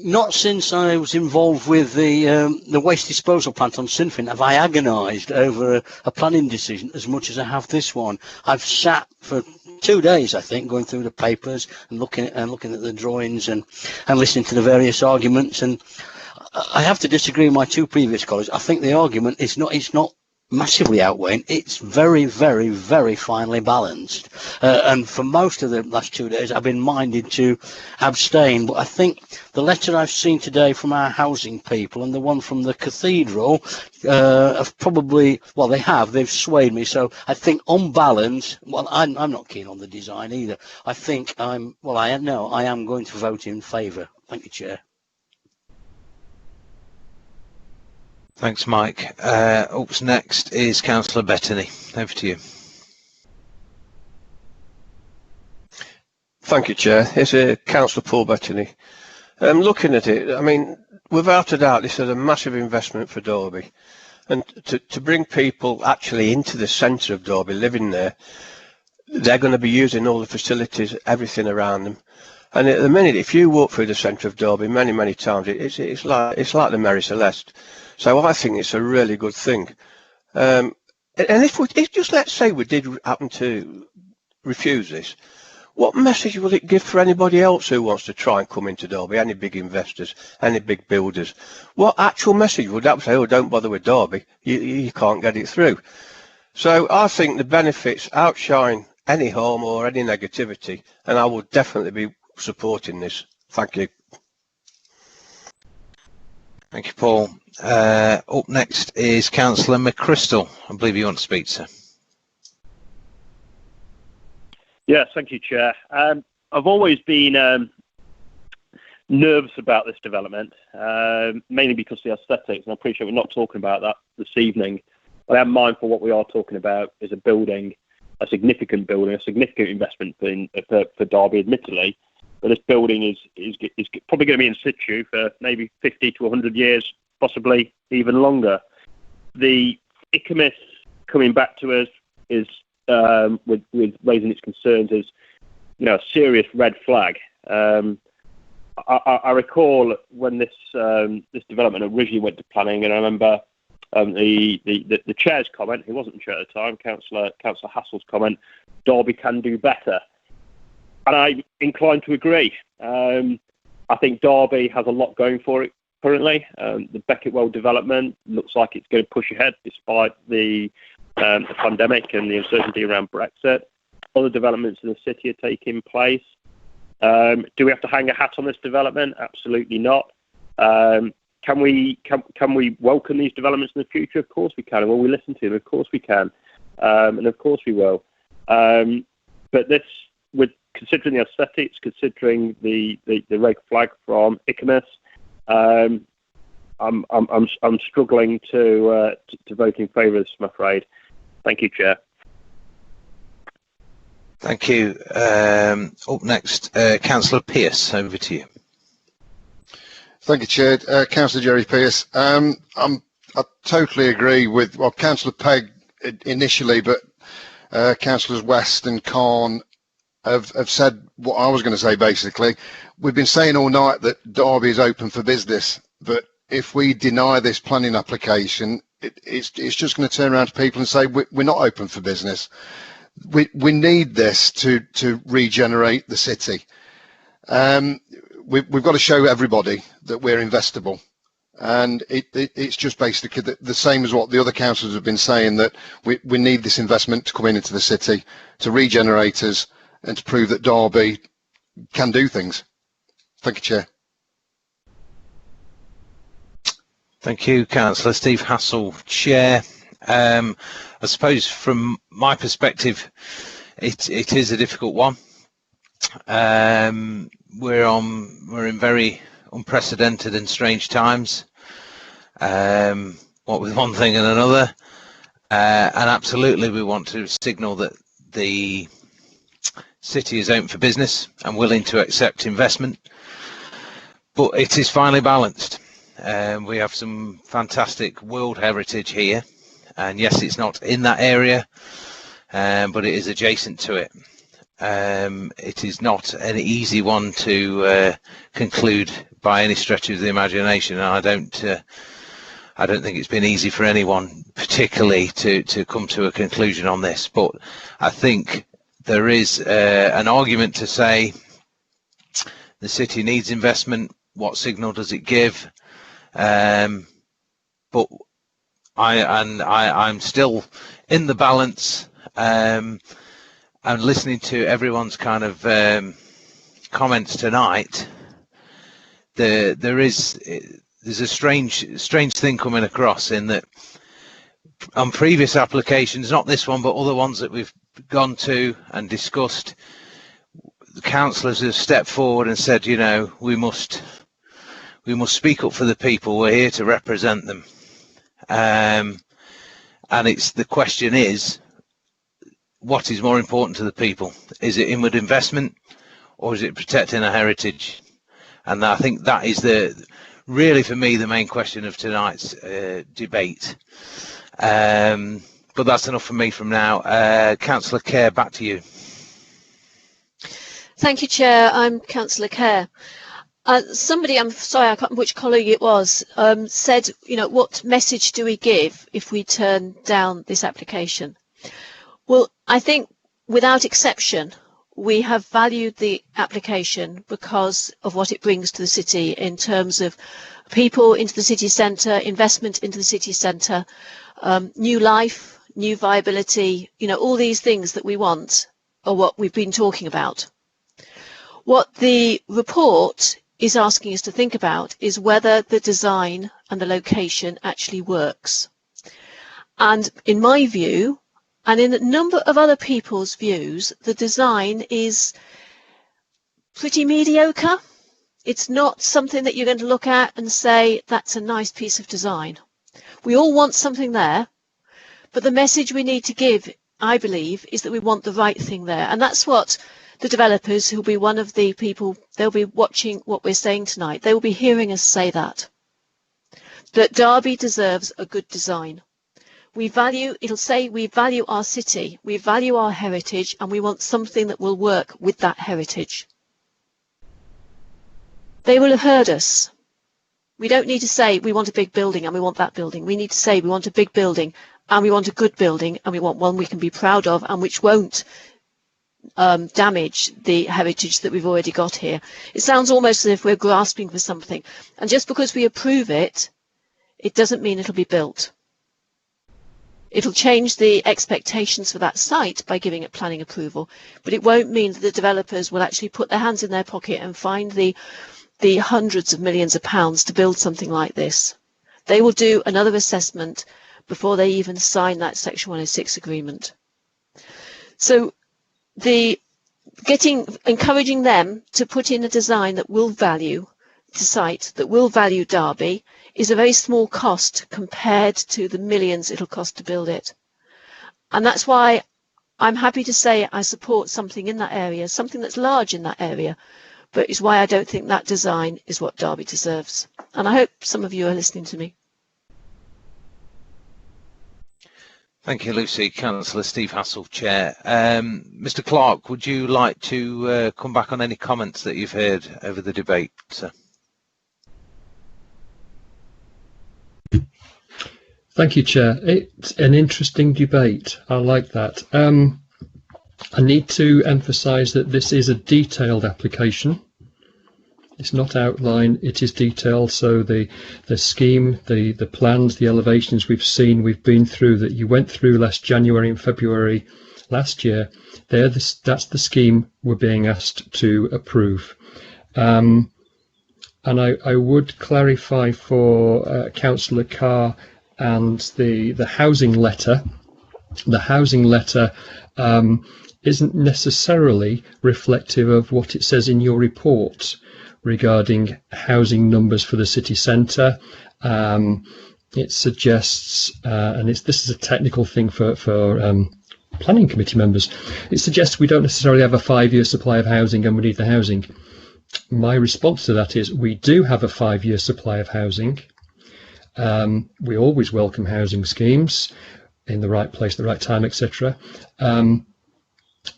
not since I was involved with the waste disposal plant on Sinfin have I agonised over a planning decision as much as I have this one. I've sat for 2 days, I think, going through the papers and looking at the drawings and listening to the various arguments. And I have to disagree with my two previous colleagues. I think the argument is not massively outweighing. It's very, very, very finely balanced. And for most of the last 2 days, I've been minded to abstain. But I think the letter I've seen today from our housing people and the one from the cathedral have probably, well, they've swayed me. So I think on balance, well, I'm not keen on the design either. I think I am going to vote in favour. Thank you, Chair. Thanks, Mike. Up next is Councillor Bettany. Over to you. Thank you, Chair. It's Councillor Paul Bettany. Looking at it, I mean, without a doubt, this is a massive investment for Derby. And to bring people actually into the centre of Derby, living there, they're going to be using all the facilities, everything around them. And at the minute, if you walk through the centre of Derby many, many times, it's like the Mary Celeste. So I think it's a really good thing. And if just let's say we did happen to refuse this, what message will it give for anybody else who wants to try and come into Derby, any big investors, any big builders? What actual message would that say? Oh, don't bother with Derby, you can't get it through. So I think the benefits outshine any harm or any negativity, and I will definitely be supporting this. Thank you. Thank you, Paul. Up next is Councillor McChrystal. I believe you want to speak, sir. Yes, thank you, Chair. I've always been nervous about this development, mainly because of the aesthetics, and I appreciate we're not talking about that this evening. But I'm mindful what we are talking about is a building, a significant building, a significant investment for Derby, admittedly. But this building is probably going to be in situ for maybe 50 to 100 years, possibly even longer. The ICOMIS coming back to us is with raising its concerns is, a serious red flag. I recall when this development originally went to planning, and I remember the chair's comment. He wasn't the chair at the time. Councillor Hassell's comment. Derby can do better, and I'm inclined to agree. I think Derby has a lot going for it currently. The Beckett development looks like it's going to push ahead despite the pandemic and the uncertainty around Brexit. Other developments in the city are taking place. Do we have to hang a hat on this development? Absolutely not. Can we welcome these developments in the future? Of course we can. And will we listen to them? Of course we can. And of course we will. But this, with considering the aesthetics, considering the red flag from ICOMIS, I'm struggling to vote in favour of this, I'm afraid. Thank you, Chair. Thank you. Up next, Councillor Pearce, over to you. Thank you, Chair. Councillor Jerry Pearce. I totally agree with Councillor Pegg initially, but Councillors West and Khan have said what I was going to say. Basically, we've been saying all night that Derby is open for business, but if we deny this planning application, it's just going to turn around to people and say we're not open for business. We need this to regenerate the city. We've got to show everybody that we're investable, and it's just basically the same as what the other councillors have been saying, that we need this investment to come into the city to regenerate us and to prove that Derby can do things. Thank you, Chair. Thank you, Councillor. Steve Hassell, Chair. I suppose from my perspective, it is a difficult one. We're in very unprecedented and strange times. What with one thing and another, and absolutely we want to signal that the city is open for business and willing to accept investment, but it is finely balanced. We have some fantastic world heritage here, and yes, it's not in that area, but it is adjacent to it. It is not an easy one to conclude by any stretch of the imagination, and I don't think it's been easy for anyone particularly to come to a conclusion on this. But I think there is an argument to say the city needs investment. What signal does it give? But I'm still in the balance. And listening to everyone's kind of comments tonight, there's a strange thing coming across in that on previous applications, not this one, but other ones that we've gone to and discussed, the councillors have stepped forward and said, we must speak up for the people. We're here to represent them. And the question is, what is more important to the people? Is it inward investment, or is it protecting our heritage? And I think that is really for me the main question of tonight's debate. But that's enough from me from now. Councillor Kerr, back to you. Thank you, Chair. I'm Councillor Kerr. Somebody, I'm sorry, I can't remember which colleague it was, said, what message do we give if we turn down this application? Well, I think without exception, we have valued the application because of what it brings to the city in terms of people into the city centre, investment into the city centre, new life, new viability, all these things that we want are what we've been talking about. What the report is asking us to think about is whether the design and the location actually works. And in my view, And in a number of other people's views, the design is pretty mediocre. It's not something that you're going to look at and say, that's a nice piece of design. We all want something there, but the message we need to give, I believe, is that we want the right thing there. And that's what the developers, who'll be one of the people, they'll be watching what we're saying tonight. They will be hearing us say that Derby deserves a good design. It'll say we value our city, we value our heritage, and we want something that will work with that heritage. They will have heard us. We don't need to say we want a big building and we want that building. We need to say we want a big building and we want a good building and we want one we can be proud of and which won't damage the heritage that we've already got here. It sounds almost as if we're grasping for something. And just because we approve it, it doesn't mean it'll be built. It'll change the expectations for that site by giving it planning approval, but it won't mean that the developers will actually put their hands in their pocket and find the hundreds of millions of pounds to build something like this. They will do another assessment before they even sign that Section 106 agreement. So encouraging them to put in a design that will value the site, that will value Derby, is a very small cost compared to the millions it'll cost to build it. And that's why I'm happy to say I support something in that area, something that's large in that area, but it's why I don't think that design is what Derby deserves. And I hope some of you are listening to me. Thank you, Lucy. Councillor Steve Hassell, Chair. Mr. Clark, would you like to come back on any comments that you've heard over the debate, sir? Thank you, Chair. It's an interesting debate. I like that. I need to emphasise that this is a detailed application. It's not outline, it is detailed. So the scheme, the plans, the elevations we've been through, that you went through last January and February last year, that's the scheme we're being asked to approve. And I would clarify for Councillor Carr and the housing letter. The housing letter isn't necessarily reflective of what it says in your report regarding housing numbers for the city centre. It suggests, and this is a technical thing for planning committee members, it suggests we don't necessarily have a 5-year supply of housing and we need the housing. My response to that is we do have a 5-year supply of housing. We always welcome housing schemes in the right place, the right time, etc.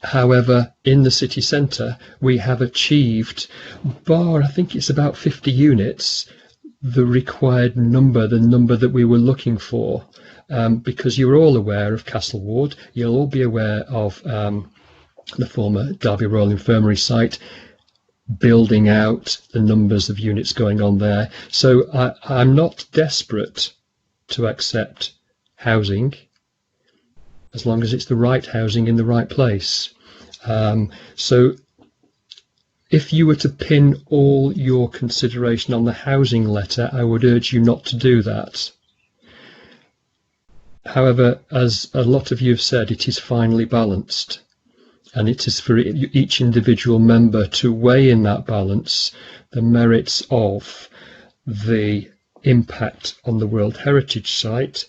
However, in the city centre, we have achieved, I think it's about 50 units, the required number, the number that we were looking for, because you're all aware of Castle Ward, you'll all be aware of the former Derby Royal Infirmary site, building out the numbers of units going on there. So I'm not desperate to accept housing, as long as it's the right housing in the right place. So if you were to pin all your consideration on the housing letter, I would urge you not to do that. However, as a lot of you have said, it is finely balanced, and it is for each individual member to weigh in that balance the merits of the impact on the World Heritage Site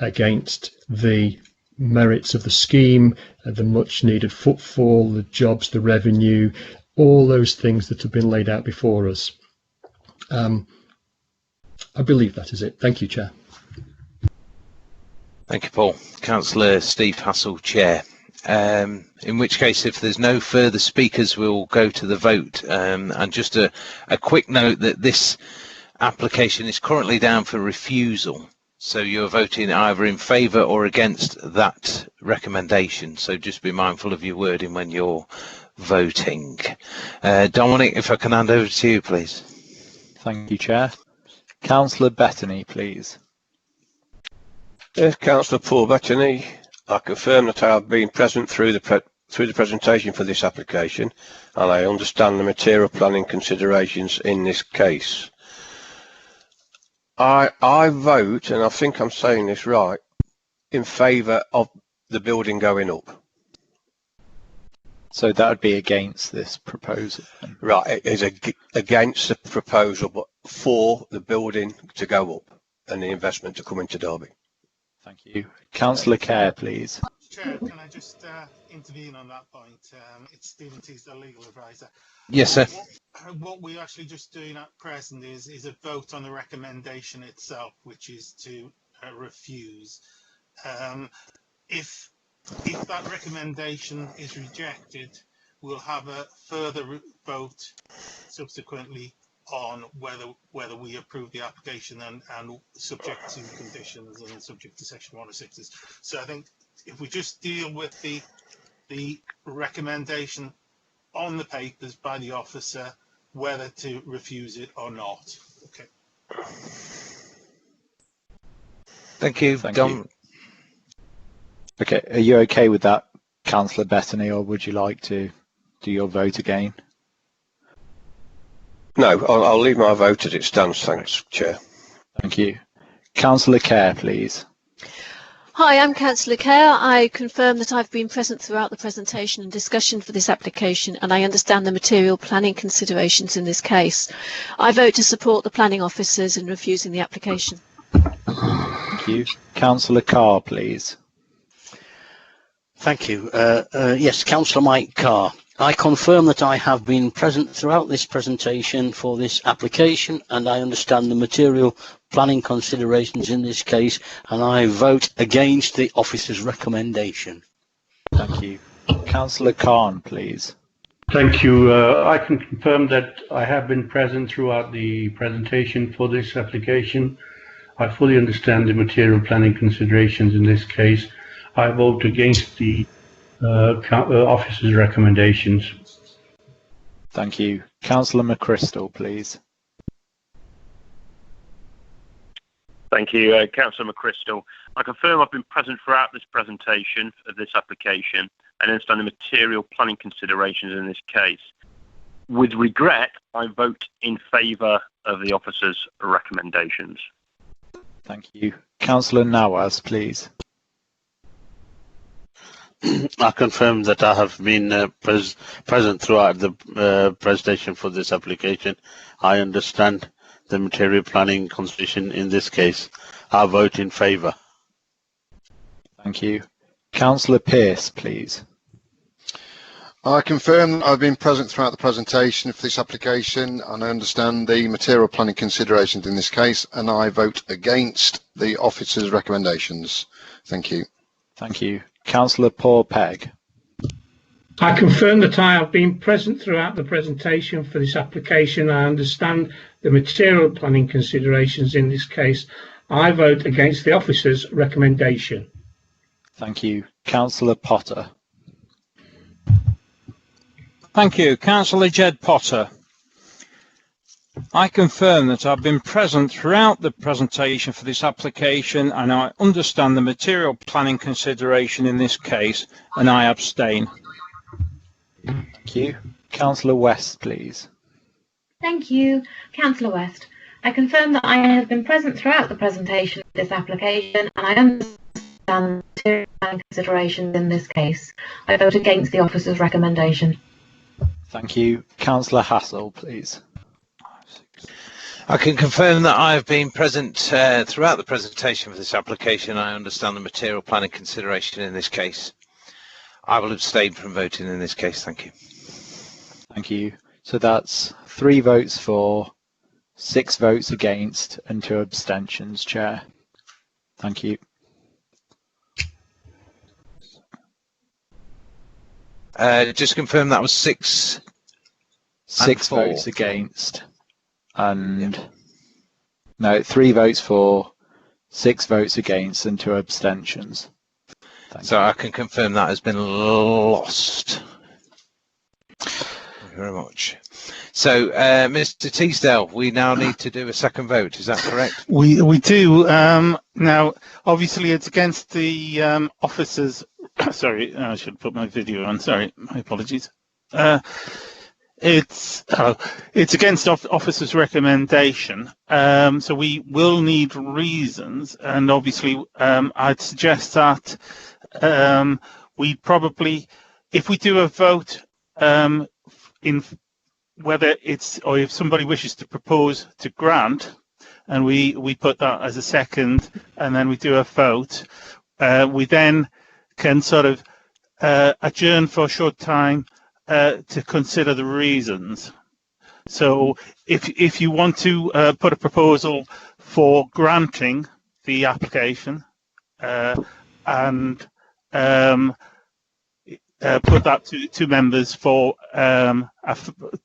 against the merits of the scheme, the much needed footfall, the jobs, the revenue, all those things that have been laid out before us. I believe that is it. Thank you, Chair. Thank you, Paul. Councillor Steve Hassell, Chair. In which case, if there's no further speakers, we'll go to the vote. And just a quick note that this application is currently down for refusal. So you're voting either in favour or against that recommendation. So just be mindful of your wording when you're voting. Dominic, if I can hand over to you, please. Thank you, Chair. Councillor Bettany, please. Councillor Paul Bettany, I confirm that I have been present through the presentation for this application, and I understand the material planning considerations in this case. I vote, and I think I'm saying this right, in favour of the building going up. So that would be against this proposal. Right, it is against the proposal, but for the building to go up and the investment to come into Derby. Thank you. Councillor Kerr, please. Chair, can I just intervene on that point? It's Stephen Teasdale, legal advisor. Yes, sir. What we're actually just doing at present is a vote on the recommendation itself, which is to refuse. If that recommendation is rejected, we'll have a further vote subsequently on whether we approve the application and subject to conditions and subject to section 106s. So I think if we just deal with the recommendation on the papers by the officer, whether to refuse it or not. Okay. Thank you, Dom. You. Okay, are you okay with that, Councillor Bettany, or would you like to do your vote again? No, I'll leave my vote as it stands, thanks, Chair. Thank you. Councillor Kerr, please. Hi, I'm Councillor Kerr. I confirm that I've been present throughout the presentation and discussion for this application, and I understand the material planning considerations in this case. I vote to support the planning officers in refusing the application. Thank you. Councillor Carr, please. Thank you. Yes, Councillor Mike Carr. I confirm that I have been present throughout this presentation for this application, and I understand the material planning considerations in this case, and I vote against the officer's recommendation. Thank you. Councillor Khan, please. Thank you. I can confirm that I have been present throughout the presentation for this application. I fully understand the material planning considerations in this case. I vote against the officer's recommendations. Thank you. Councillor McChrystal, please. Thank you, Councillor McChrystal. I confirm I've been present throughout this presentation of this application and understand the material planning considerations in this case. With regret, I vote in favour of the officer's recommendations. Thank you. Councillor Nawaz, please. I confirm that I have been present throughout the presentation for this application. I understand the material planning consideration in this case. I vote in favour. Thank you. Councillor Pearce, please. I confirm that I've been present throughout the presentation for this application and I understand the material planning considerations in this case, and I vote against the officer's recommendations. Thank you. Thank you. Councillor Paul Pegg. I confirm that I have been present throughout the presentation for this application. I understand the material planning considerations in this case. I vote against the officer's recommendation. Thank you. Councillor Potter. Thank you. Councillor Jed Potter. I confirm that I've been present throughout the presentation for this application and I understand the material planning consideration in this case, and I abstain. Thank you. Councillor West, please. Thank you. Councillor West. I confirm that I have been present throughout the presentation of this application and I understand the material planning considerations in this case. I vote against the officer's recommendation. Thank you. Councillor Hassel, please. I can confirm that I have been present throughout the presentation for this application. I understand the material planning consideration in this case. I will abstain from voting in this case. Thank you. Thank you. So that's 3 votes for, 6 votes against and 2 abstentions, Chair. Thank you. Just confirm that was 6 votes against and no, 3 votes for, 6 votes against and 2 abstentions. So I can confirm that has been lost. Thank you very much. So, Mr. Teasdale, we now need to do a second vote. Is that correct? We do. Now, obviously, it's against the officers. Sorry, I should put my video on. Sorry, my apologies. It's against officer's recommendation. So we will need reasons, and obviously, I'd suggest that we probably, if we do a vote in whether it's, or if somebody wishes to propose to grant, and we put that as a second, and then we do a vote, we then can sort of adjourn for a short time to consider the reasons. So if you want to put a proposal for granting the application and put that to members for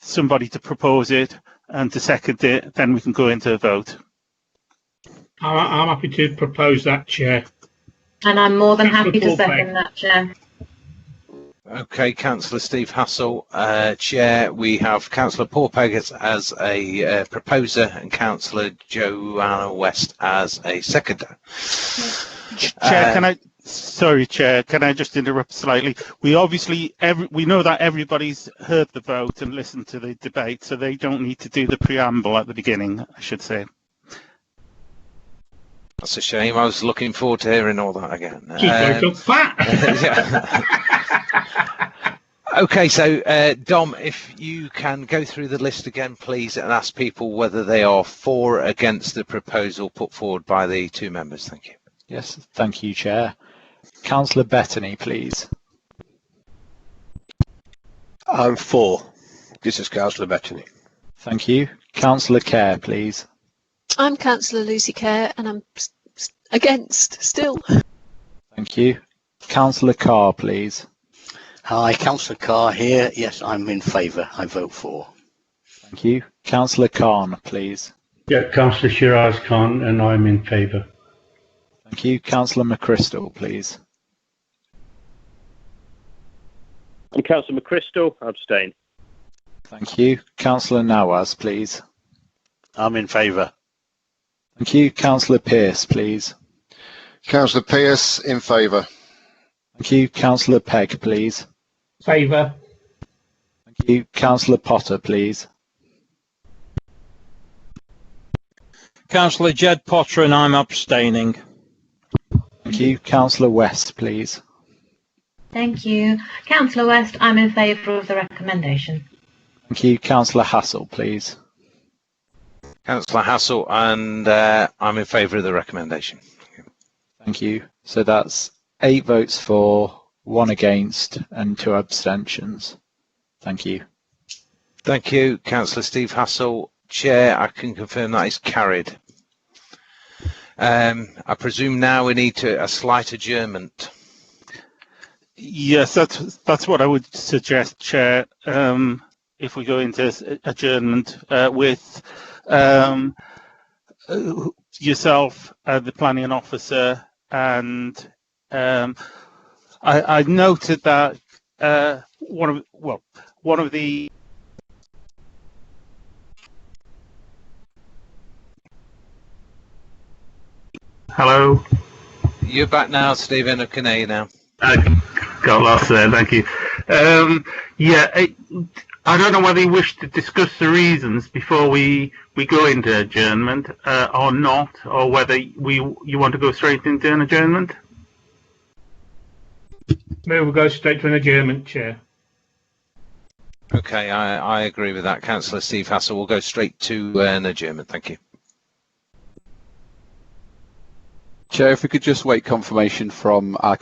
somebody to propose it and to second it, then we can go into a vote. I'm happy to propose that, Chair. And I'm more than happy to Paul second Peck. that, Chair. Okay, Councillor Steve Hassel, Chair. We have Councillor Paul Peck as a proposer and Councillor Joanna West as a seconder. Chair, Chair, can I just interrupt slightly? We obviously, we know that everybody's heard the vote and listened to the debate, so they don't need to do the preamble at the beginning, I should say. That's a shame. I was looking forward to hearing all that again. Okay, so Dom, if you can go through the list again, please, and ask people whether they are for or against the proposal put forward by the two members. Thank you. Yes, thank you, Chair. Councillor Bettany, please. I'm for. This is Councillor Bettany. Thank you. Councillor Kerr, please. I'm Councillor Lucy Kerr and I'm against still. Thank you. Councillor Carr, please. Hi, Councillor Carr here. Yes, I'm in favour. I vote for. Thank you. Councillor Khan, please. Yeah, Councillor Shiraz Khan, and I'm in favour. Thank you. Councillor McChrystal, please. And Councillor McChrystal, abstain. Thank you. Councillor Nawaz, please. I'm in favour. Thank you. Councillor Pearce, please. Councillor Pearce, in favour. Thank you. Councillor Pegg, please. Favour. Thank you. Councillor Potter, please. Councillor Jed Potter and I'm abstaining. Thank you. Councillor West, please. Thank you. Councillor West, I'm in favour of the recommendation. Thank you. Councillor Hassel, please. Councillor Hassel, and I'm in favour of the recommendation. Thank you. So that's 8 votes for, 1 against, and 2 abstentions. Thank you. Thank you, Councillor Steve Hassel. Chair, I can confirm that is carried. I presume now we need a slight adjournment. Yes, that's what I would suggest, Chair. If we go into adjournment with yourself, the planning officer, and I noted that one of the Hello. You're back now, Stephen. I can hear you now. I got lost there. Thank you. I don't know whether you wish to discuss the reasons before we go into adjournment or not, or whether you want to go straight into an adjournment. Maybe we'll go straight to an adjournment, Chair. Okay, I agree with that, Councillor Steve Hassel. We'll go straight to an adjournment. Thank you. Chair, if we could just wait confirmation from our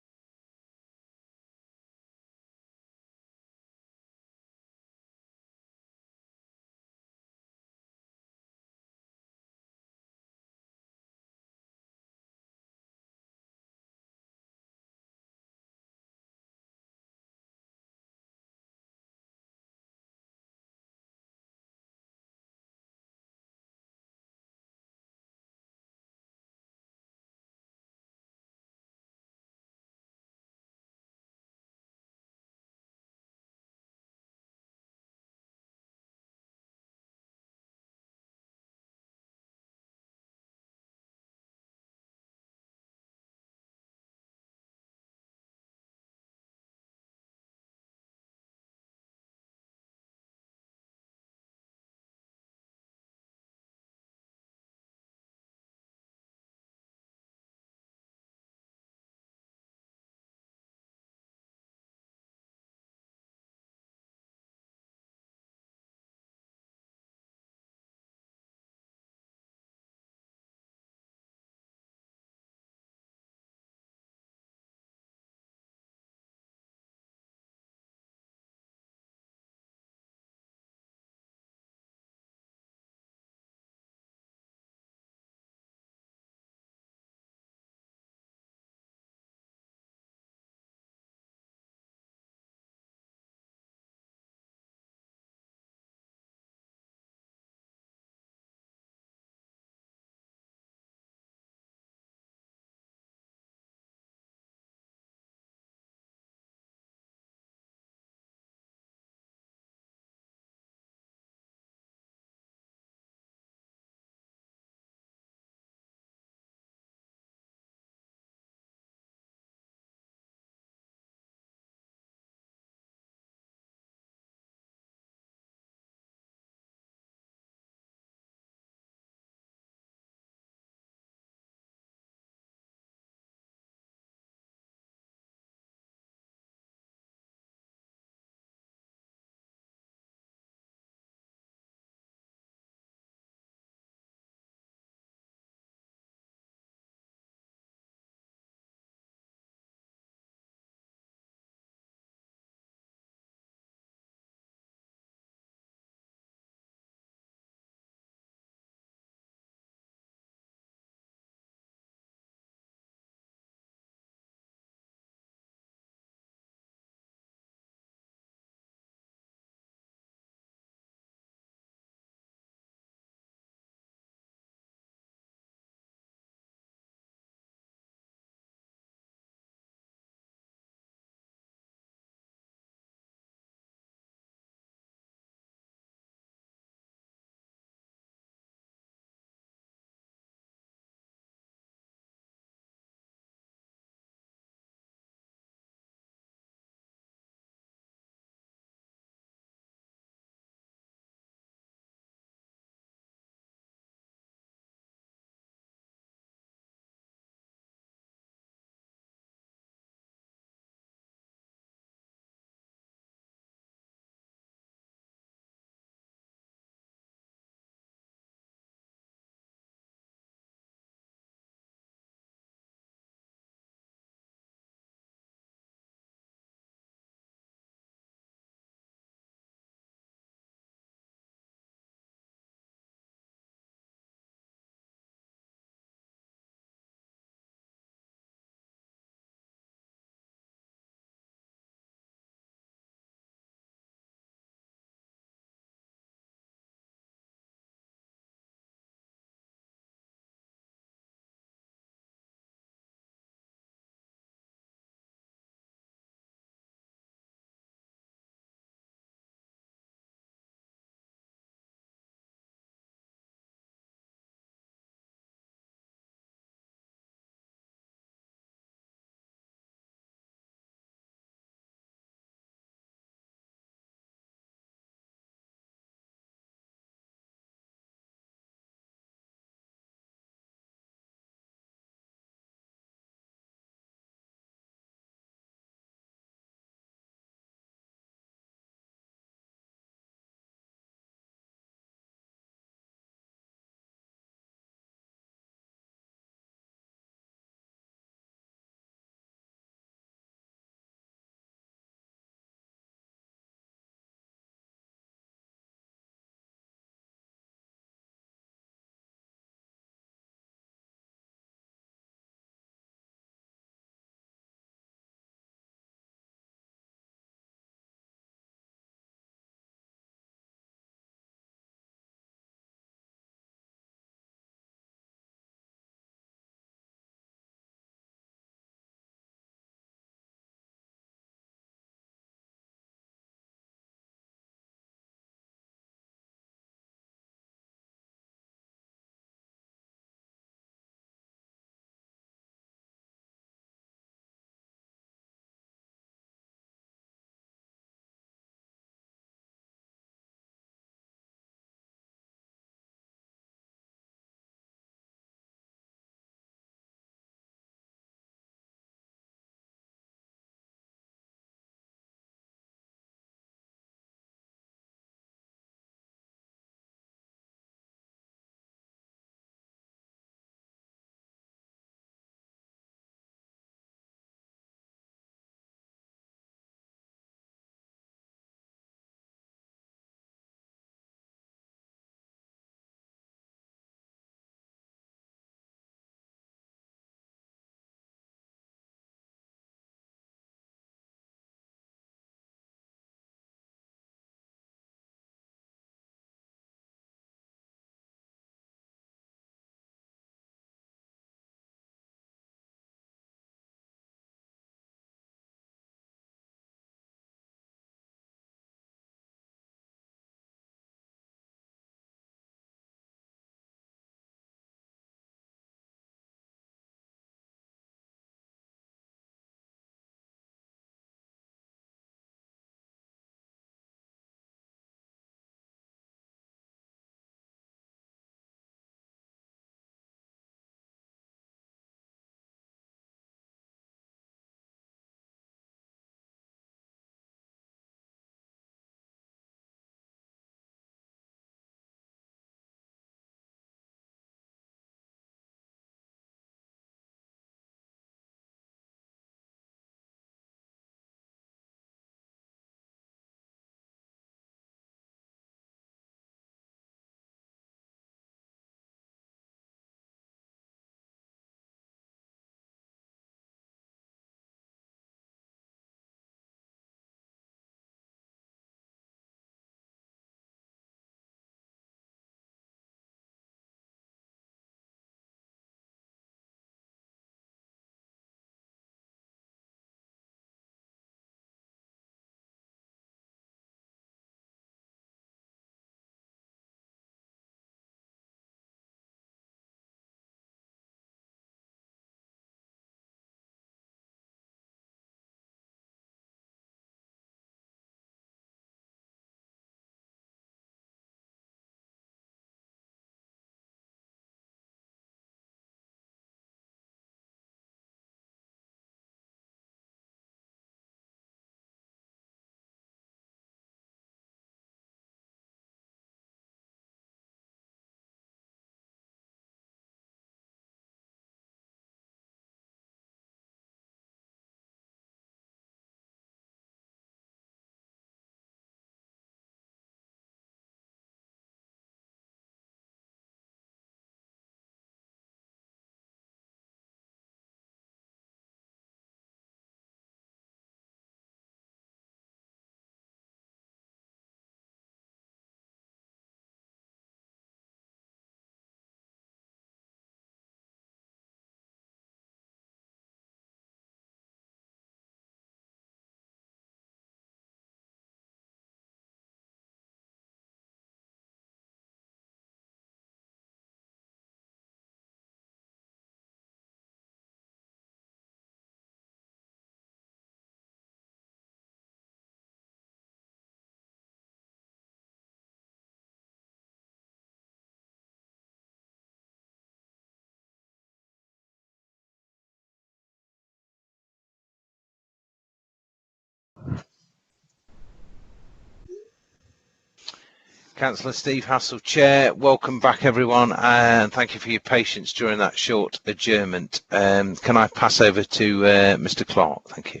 Councillor Steve Hassell, Chair. Welcome back, everyone, and thank you for your patience during that short adjournment. Can I pass over to Mr. Clark? Thank you.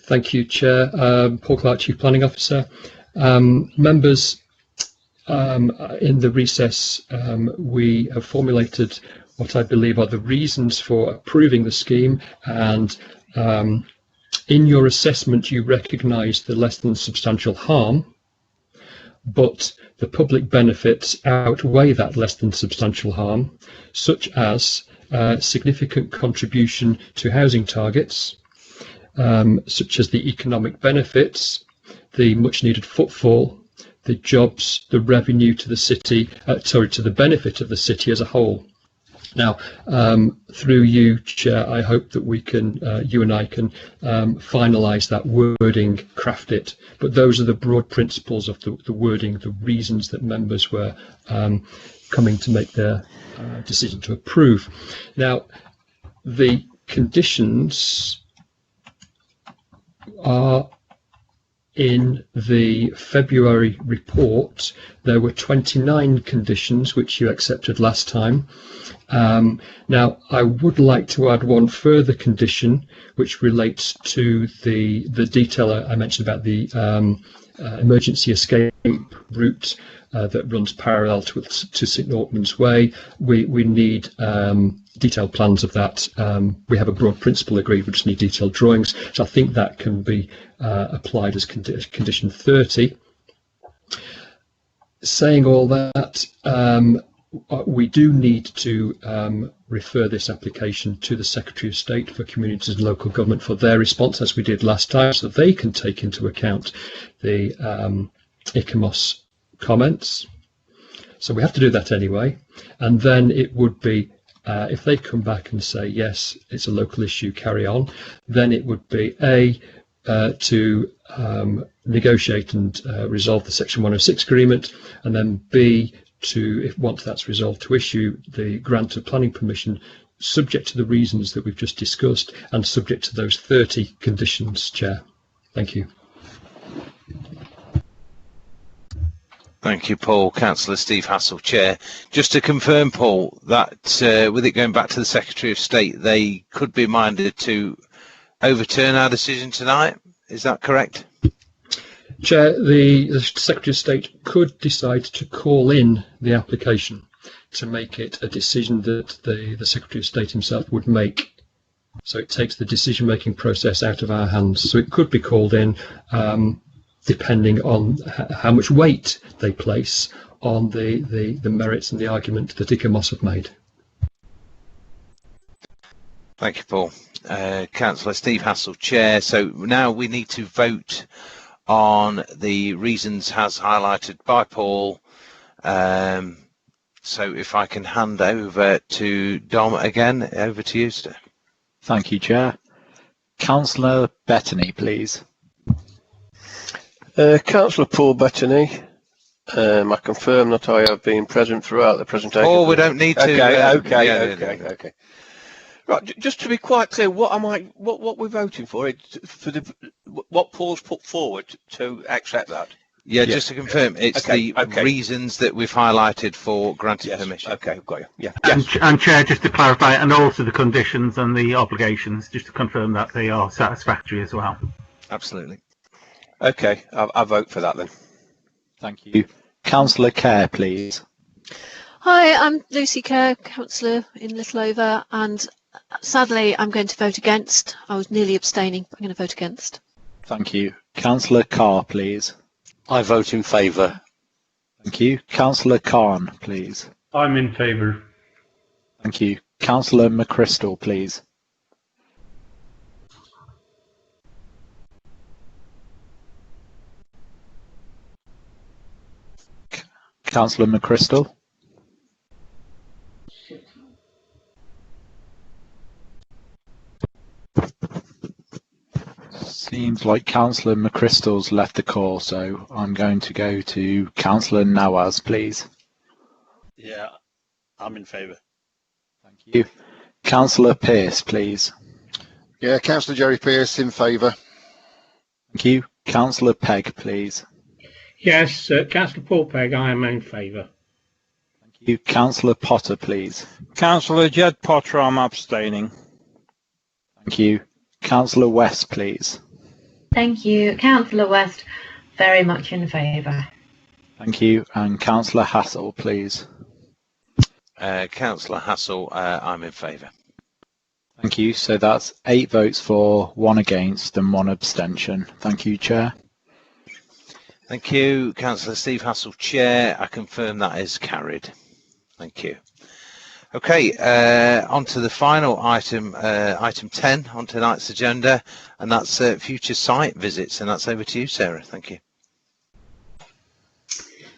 Thank you, Chair. Paul Clark, Chief Planning Officer. Members, in the recess, we have formulated what I believe are the reasons for approving the scheme, and in your assessment you recognise the less than substantial harm, but the public benefits outweigh that less than substantial harm, such as significant contribution to housing targets, such as the economic benefits, the much needed footfall, the jobs, the revenue to the city, to the benefit of the city as a whole. Now, through you, Chair, I hope that we can, you and I can finalise that wording, craft it. But those are the broad principles of the wording, the reasons that members were coming to make their decision to approve. Now, the conditions are in the February report. There were 29 conditions which you accepted last time. Now, I would like to add one further condition which relates to the detail I mentioned about the emergency escape route that runs parallel to St Nortman's Way. We need detailed plans of that. We have a broad principle agreed, we just need detailed drawings. So I think that can be applied as condition 30. Saying all that, we do need to refer this application to the Secretary of State for Communities and Local Government for their response, as we did last time, so that they can take into account the ICOMOS comments. So we have to do that anyway, and then it would be if they come back and say yes, it's a local issue, carry on, then it would be to negotiate and resolve the Section 106 agreement, and then B, to, if once that's resolved, to issue the grant of planning permission subject to the reasons that we've just discussed and subject to those 30 conditions, Chair. Thank you. Thank you, Paul. Councillor Steve Hassell, Chair. Just to confirm, Paul, that with it going back to the Secretary of State, they could be minded to overturn our decision tonight. Is that correct? Chair, the Secretary of State could decide to call in the application to make it a decision that the Secretary of State himself would make. So it takes the decision-making process out of our hands. So it could be called in depending on how much weight they place on the merits and the argument that ICOMOS have made. Thank you, Paul. Councillor Steve Hassell, Chair. So now we need to vote on the reasons as highlighted by Paul. So if I can hand over to Dom again, over to you, sir. Thank you, Chair. Councillor Bettany, please. Councillor Paul Bettany, I confirm that I have been present throughout the presentation. Oh, we don't need to. Okay. Right, just to be quite clear, what we're voting for? What Paul's put forward to accept that. Yeah, just to confirm, it's the reasons that we've highlighted for granting permission. Okay, got you. Yeah. And Chair, just to clarify, and also the conditions and the obligations, just to confirm that they are satisfactory as well. Absolutely. Okay, I'll vote for that then. Thank you. Councillor Kerr, please. Hi, I'm Lucy Kerr, Councillor in Littleover, and sadly I'm going to vote against. I was nearly abstaining, but I'm going to vote against. Thank you. Councillor Carr, please. I vote in favour. Thank you. Councillor Khan, please. I'm in favour. Thank you. Councillor McChrystal, please. Councillor McChrystal. Seems like Councillor McChrystal's left the call, so I'm going to go to Councillor Nawaz, please. Yeah, I'm in favour. Thank you. Councillor Pearce, please. Yeah, Councillor Jerry Pearce in favour. Thank you. Councillor Peck, please. Yes, Councillor Paul Pegg, I am in favour. Thank you. Councillor Potter, please. Councillor Jed Potter, I'm abstaining. Thank you. Councillor West, please. Thank you. Councillor West, very much in favour. Thank you. And Councillor Hassel, please. Councillor Hassel, I'm in favour. Thank you. So that's 8 votes for, 1 against and 1 abstention. Thank you, Chair. Thank you. Councillor Steve Hassel, Chair. I confirm that is carried. Thank you. Okay, on to the final item, item 10 on tonight's agenda, and that's future site visits, and that's over to you, Sarah. Thank you.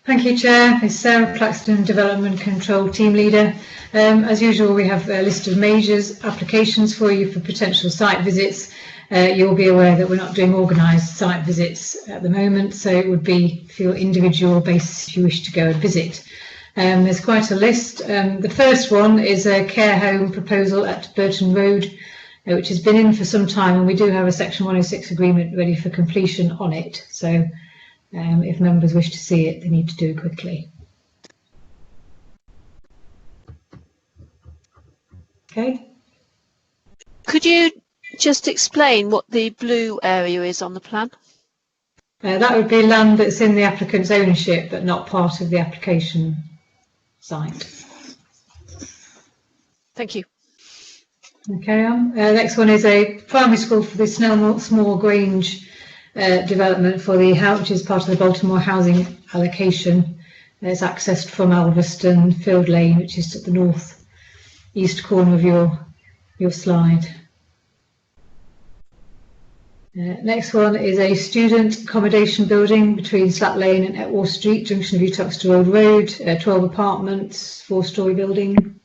Thank you, Chair. It's Sarah Claxton, Development Control Team Leader. As usual, we have a list of majors applications for you for potential site visits. You'll be aware that we're not doing organised site visits at the moment, so it would be for your individual basis if you wish to go and visit. There's quite a list. The first one is a care home proposal at Burton Road, which has been in for some time, and we do have a Section 106 agreement ready for completion on it. So if members wish to see it, they need to do it quickly. Okay. Could you just explain what the blue area is on the plan? That would be land that's in the applicant's ownership, but not part of the application site. Thank you. Okay. Next one is a primary school for the Small Grange development for the which is part of the Baltimore housing allocation. It's accessed from Alveston Field Lane, which is at the north east corner of your slide. Next one is a student accommodation building between Slat Lane and Etwall Street, junction of Uttoxeter Road Road, 12 apartments, 4-storey building.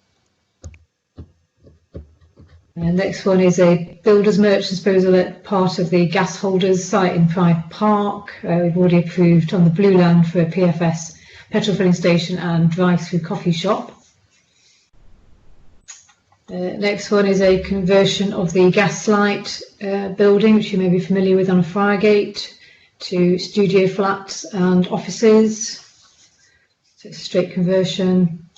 Next one is a builder's merchant disposal at part of the gas holders site in Pride Park. We've already approved on the blue land for a PFS petrol filling station and drive-through coffee shop. Next one is a conversion of the Gaslight building, which you may be familiar with, on a Friargate, to studio flats and offices. So it's a straight conversion.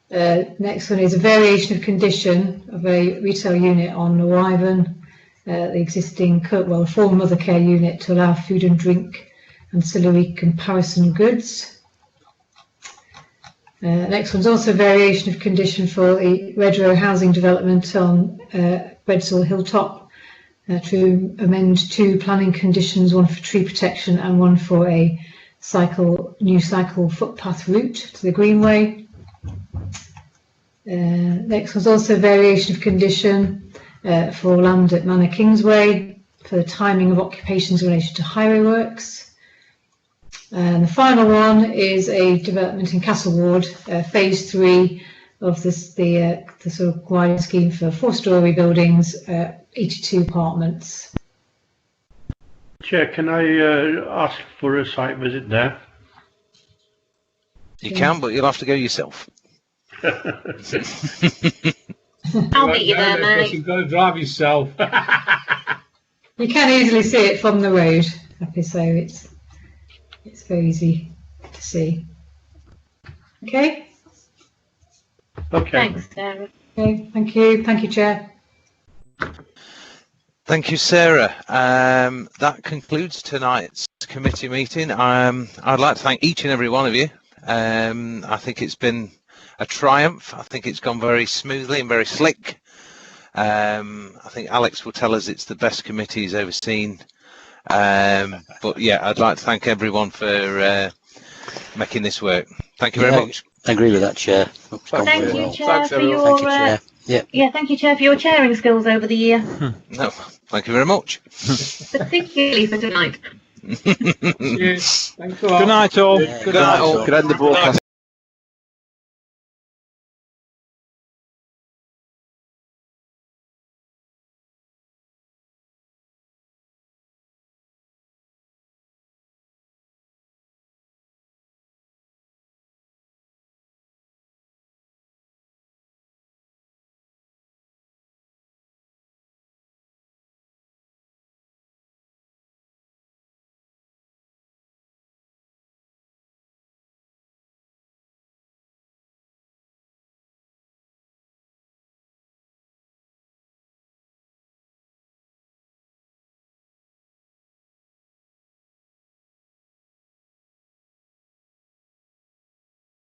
Next one is a variation of condition of a retail unit on Wyvern, the existing former mother care unit, to allow food and drink ancillary comparison goods. Next one's also a variation of condition for the Redrow housing development on Bredsall Hilltop to amend 2 planning conditions, one for tree protection and one for a new cycle footpath route to the Greenway. Next one's also a variation of condition for land at Manor Kingsway for the timing of occupations in relation to highway works. And the final one is a development in Castle Ward, phase 3 of the sort of wider scheme for 4-storey buildings, 82 apartments. Chair, can I ask for a site visit there? You can, but you'll have to go yourself. I'll meet you there, mate. You've got to drive yourself. You can easily see it from the road, so it's very easy to see. Okay. Okay. Thanks, Sarah. Okay. Thank you, Chair. Thank you, Sarah. That concludes tonight's committee meeting. I'd like to thank each and every one of you. I think it's been a triumph. I think it's gone very smoothly and very slick. I think Alex will tell us it's the best committee he's ever seen. But yeah, I'd like to thank everyone for making this work. Thank you very much. I agree with that, Chair. Thank you, Chair, Thanks, for your thank you, Chair, for your chairing skills over the year. No, thank you very much. Particularly for tonight. Cheers. Thanks a lot. Good night, all. Good night all. Could end the broadcast.